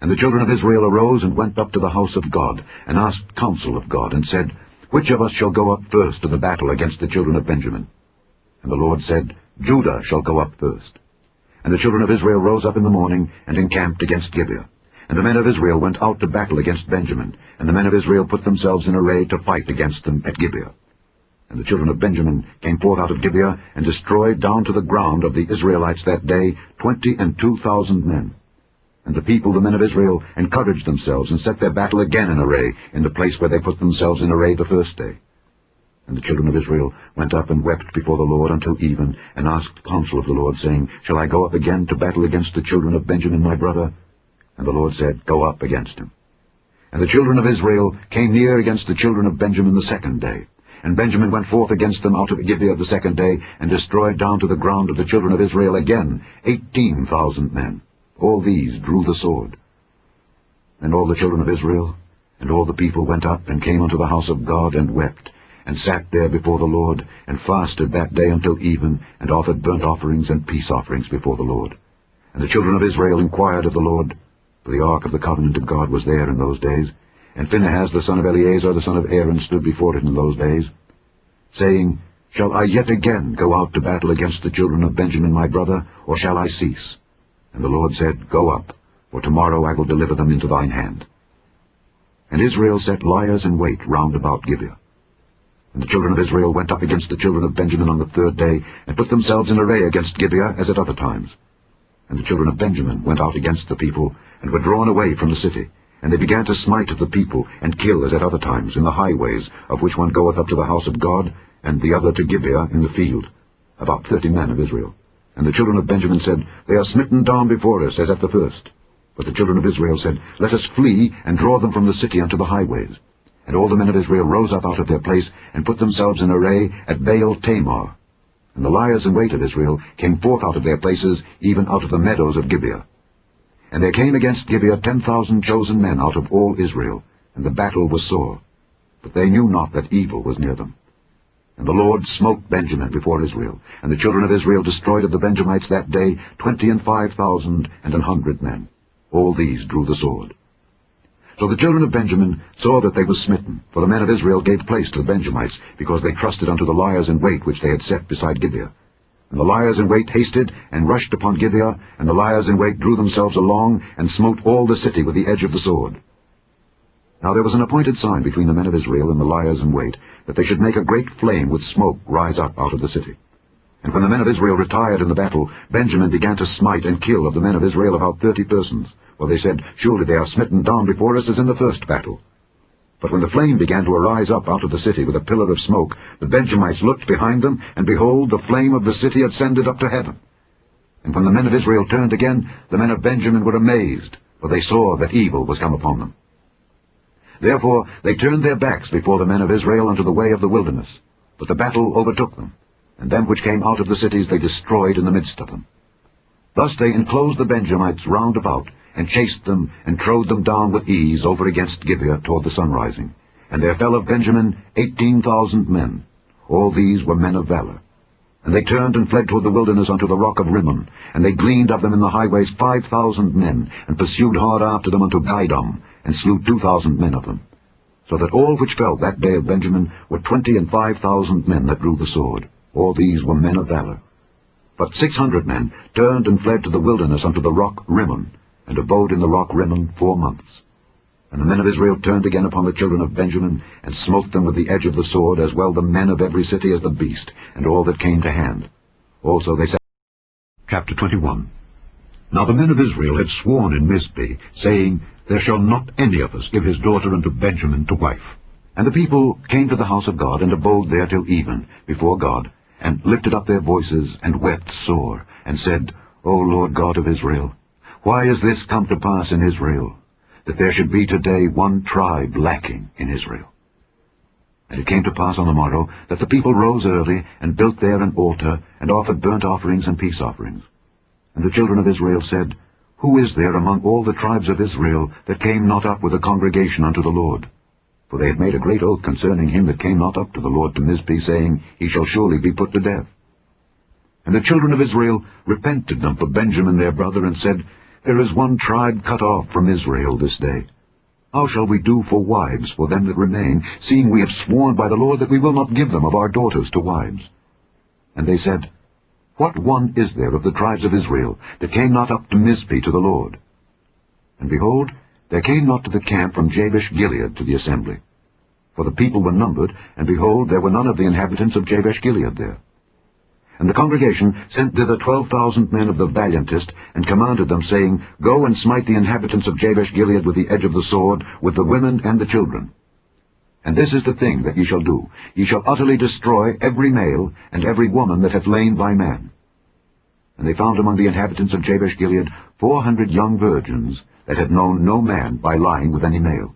And the children of Israel arose and went up to the house of God, and asked counsel of God, and said, Which of us shall go up first to the battle against the children of Benjamin? And the Lord said, Judah shall go up first. And the children of Israel rose up in the morning, and encamped against Gibeah. And the men of Israel went out to battle against Benjamin, and the men of Israel put themselves in array to fight against them at Gibeah. And the children of Benjamin came forth out of Gibeah, and destroyed down to the ground of the Israelites that day 22,000 men. And the people, the men of Israel, encouraged themselves, and set their battle again in array, in the place where they put themselves in array the first day. And the children of Israel went up and wept before the Lord until even, and asked counsel of the Lord, saying, Shall I go up again to battle against the children of Benjamin my brother? And the Lord said, Go up against him. And the children of Israel came near against the children of Benjamin the second day. And Benjamin went forth against them out of Gibeah the second day, and destroyed down to the ground of the children of Israel again 18,000 men. All these drew the sword. And all the children of Israel and all the people went up and came unto the house of God, and wept, and sat there before the Lord, and fasted that day until even, and offered burnt offerings and peace offerings before the Lord. And the children of Israel inquired of the Lord, for the ark of the covenant of God was there in those days. And Phinehas the son of Eleazar the son of Aaron stood before it in those days, saying, Shall I yet again go out to battle against the children of Benjamin my brother, or shall I cease? And the Lord said, Go up, for tomorrow I will deliver them into thine hand. And Israel set liers in wait round about Gibeah. And the children of Israel went up against the children of Benjamin on the third day, and put themselves in array against Gibeah as at other times. And the children of Benjamin went out against the people, and were drawn away from the city. And they began to smite the people, and kill as at other times in the highways, of which one goeth up to the house of God, and the other to Gibeah in the field, about 30 men of Israel. And the children of Benjamin said, They are smitten down before us, as at the first. But the children of Israel said, Let us flee, and draw them from the city unto the highways. And all the men of Israel rose up out of their place, and put themselves in array at Baal Tamar. And the liers in wait of Israel came forth out of their places, even out of the meadows of Gibeah. And there came against Gibeah 10,000 chosen men out of all Israel, and the battle was sore. But they knew not that evil was near them. And the Lord smote Benjamin before Israel, and the children of Israel destroyed of the Benjamites that day 25,100 men. All these drew the sword. So the children of Benjamin saw that they were smitten, for the men of Israel gave place to the Benjamites, because they trusted unto the liers in wait which they had set beside Gibeah. And the liers in wait hasted, and rushed upon Gibeah, and the liers in wait drew themselves along, and smote all the city with the edge of the sword. Now there was an appointed sign between the men of Israel and the liers in wait, that they should make a great flame with smoke rise up out of the city. And when the men of Israel retired in the battle, Benjamin began to smite and kill of the men of Israel about 30 persons. For they said, Surely they are smitten down before us as in the first battle. But when the flame began to arise up out of the city with a pillar of smoke, the Benjamites looked behind them, and behold, the flame of the city ascended up to heaven. And when the men of Israel turned again, the men of Benjamin were amazed, for they saw that evil was come upon them. Therefore they turned their backs before the men of Israel unto the way of the wilderness. But the battle overtook them, and them which came out of the cities they destroyed in the midst of them. Thus they enclosed the Benjamites round about, and chased them, and trode them down with ease over against Gibeah toward the sunrising. And there fell of Benjamin 18,000 men. All these were men of valor. And they turned and fled toward the wilderness unto the rock of Rimmon. And they gleaned of them in the highways 5,000 men, and pursued hard after them unto Gidom, and slew 2,000 men of them. So that all which fell that day of Benjamin were 25,000 men that drew the sword. All these were men of valor. But 600 men turned and fled to the wilderness unto the rock Rimmon, and abode in the rock Rimmon 4 months. And the men of Israel turned again upon the children of Benjamin, and smote them with the edge of the sword, as well the men of every city as the beast, and all that came to hand. Also they said. Chapter 21. Now the men of Israel had sworn in Mizpeh, saying, There shall not any of us give his daughter unto Benjamin to wife. And the people came to the house of God, and abode there till even, before God, and lifted up their voices, and wept sore, and said, O Lord God of Israel, why is this come to pass in Israel, that there should be today one tribe lacking in Israel? And it came to pass on the morrow, that the people rose early, and built there an altar, and offered burnt offerings and peace offerings. And the children of Israel said, Who is there among all the tribes of Israel that came not up with a congregation unto the Lord? For they had made a great oath concerning him that came not up to the Lord to Mizpeh, saying, He shall surely be put to death. And the children of Israel repented them for Benjamin their brother, and said, There is one tribe cut off from Israel this day. How shall we do for wives for them that remain, seeing we have sworn by the Lord that we will not give them of our daughters to wives? And they said, What one is there of the tribes of Israel that came not up to Mizpeh to the Lord? And behold, there came not to the camp from Jabesh Gilead to the assembly. For the people were numbered, and behold, there were none of the inhabitants of Jabesh Gilead there. And the congregation sent thither 12,000 men of the valiantest, and commanded them, saying, Go and smite the inhabitants of Jabesh Gilead with the edge of the sword, with the women and the children. And this is the thing that ye shall do. Ye shall utterly destroy every male, and every woman that hath lain by man. And they found among the inhabitants of Jabesh Gilead 400 young virgins, that had known no man by lying with any male.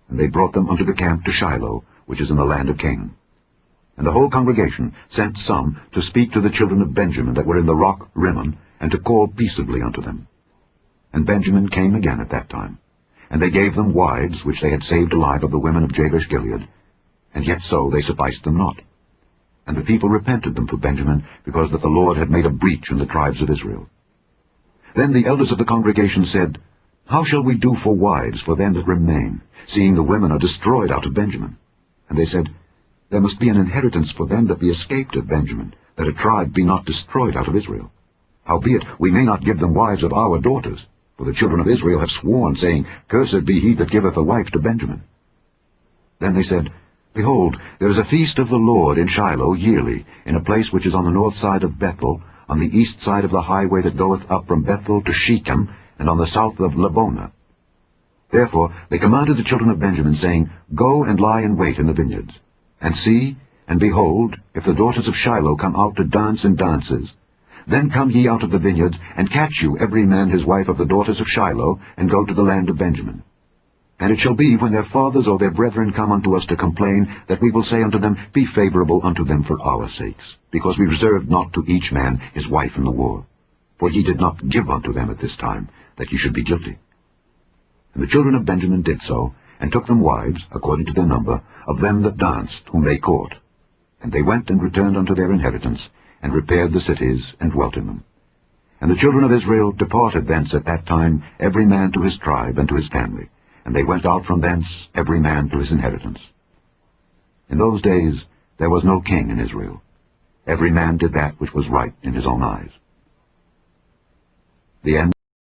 And they brought them unto the camp to Shiloh, which is in the land of Canaan. And the whole congregation sent some to speak to the children of Benjamin that were in the rock Rimmon, and to call peaceably unto them. And Benjamin came again at that time. And they gave them wives which they had saved alive of the women of Jabesh Gilead, and yet so they sufficed them not. And the people repented them for Benjamin, because that the Lord had made a breach in the tribes of Israel. Then the elders of the congregation said, How shall we do for wives for them that remain, seeing the women are destroyed out of Benjamin? And they said, There must be an inheritance for them that be escaped of Benjamin, that a tribe be not destroyed out of Israel. Howbeit we may not give them wives of our daughters, for the children of Israel have sworn, saying, Cursed be he that giveth a wife to Benjamin. Then they said, Behold, there is a feast of the Lord in Shiloh yearly, in a place which is on the north side of Bethel, on the east side of the highway that goeth up from Bethel to Shechem, and on the south of Lebonah. Therefore they commanded the children of Benjamin, saying, Go and lie in wait in the vineyards. And see, and behold, if the daughters of Shiloh come out to dance in dances, then come ye out of the vineyards, and catch you every man his wife of the daughters of Shiloh, and go to the land of Benjamin. And it shall be, when their fathers or their brethren come unto us to complain, that we will say unto them, Be favorable unto them for our sakes, because we reserved not to each man his wife in the war. For ye did not give unto them at this time, that ye should be guilty. And the children of Benjamin did so, and took them wives, according to their number, of them that danced, whom they caught. And they went and returned unto their inheritance, and repaired the cities, and dwelt in them. And the children of Israel departed thence at that time, every man to his tribe and to his family, and they went out from thence, every man to his inheritance. In those days there was no king in Israel. Every man did that which was right in his own eyes. The end.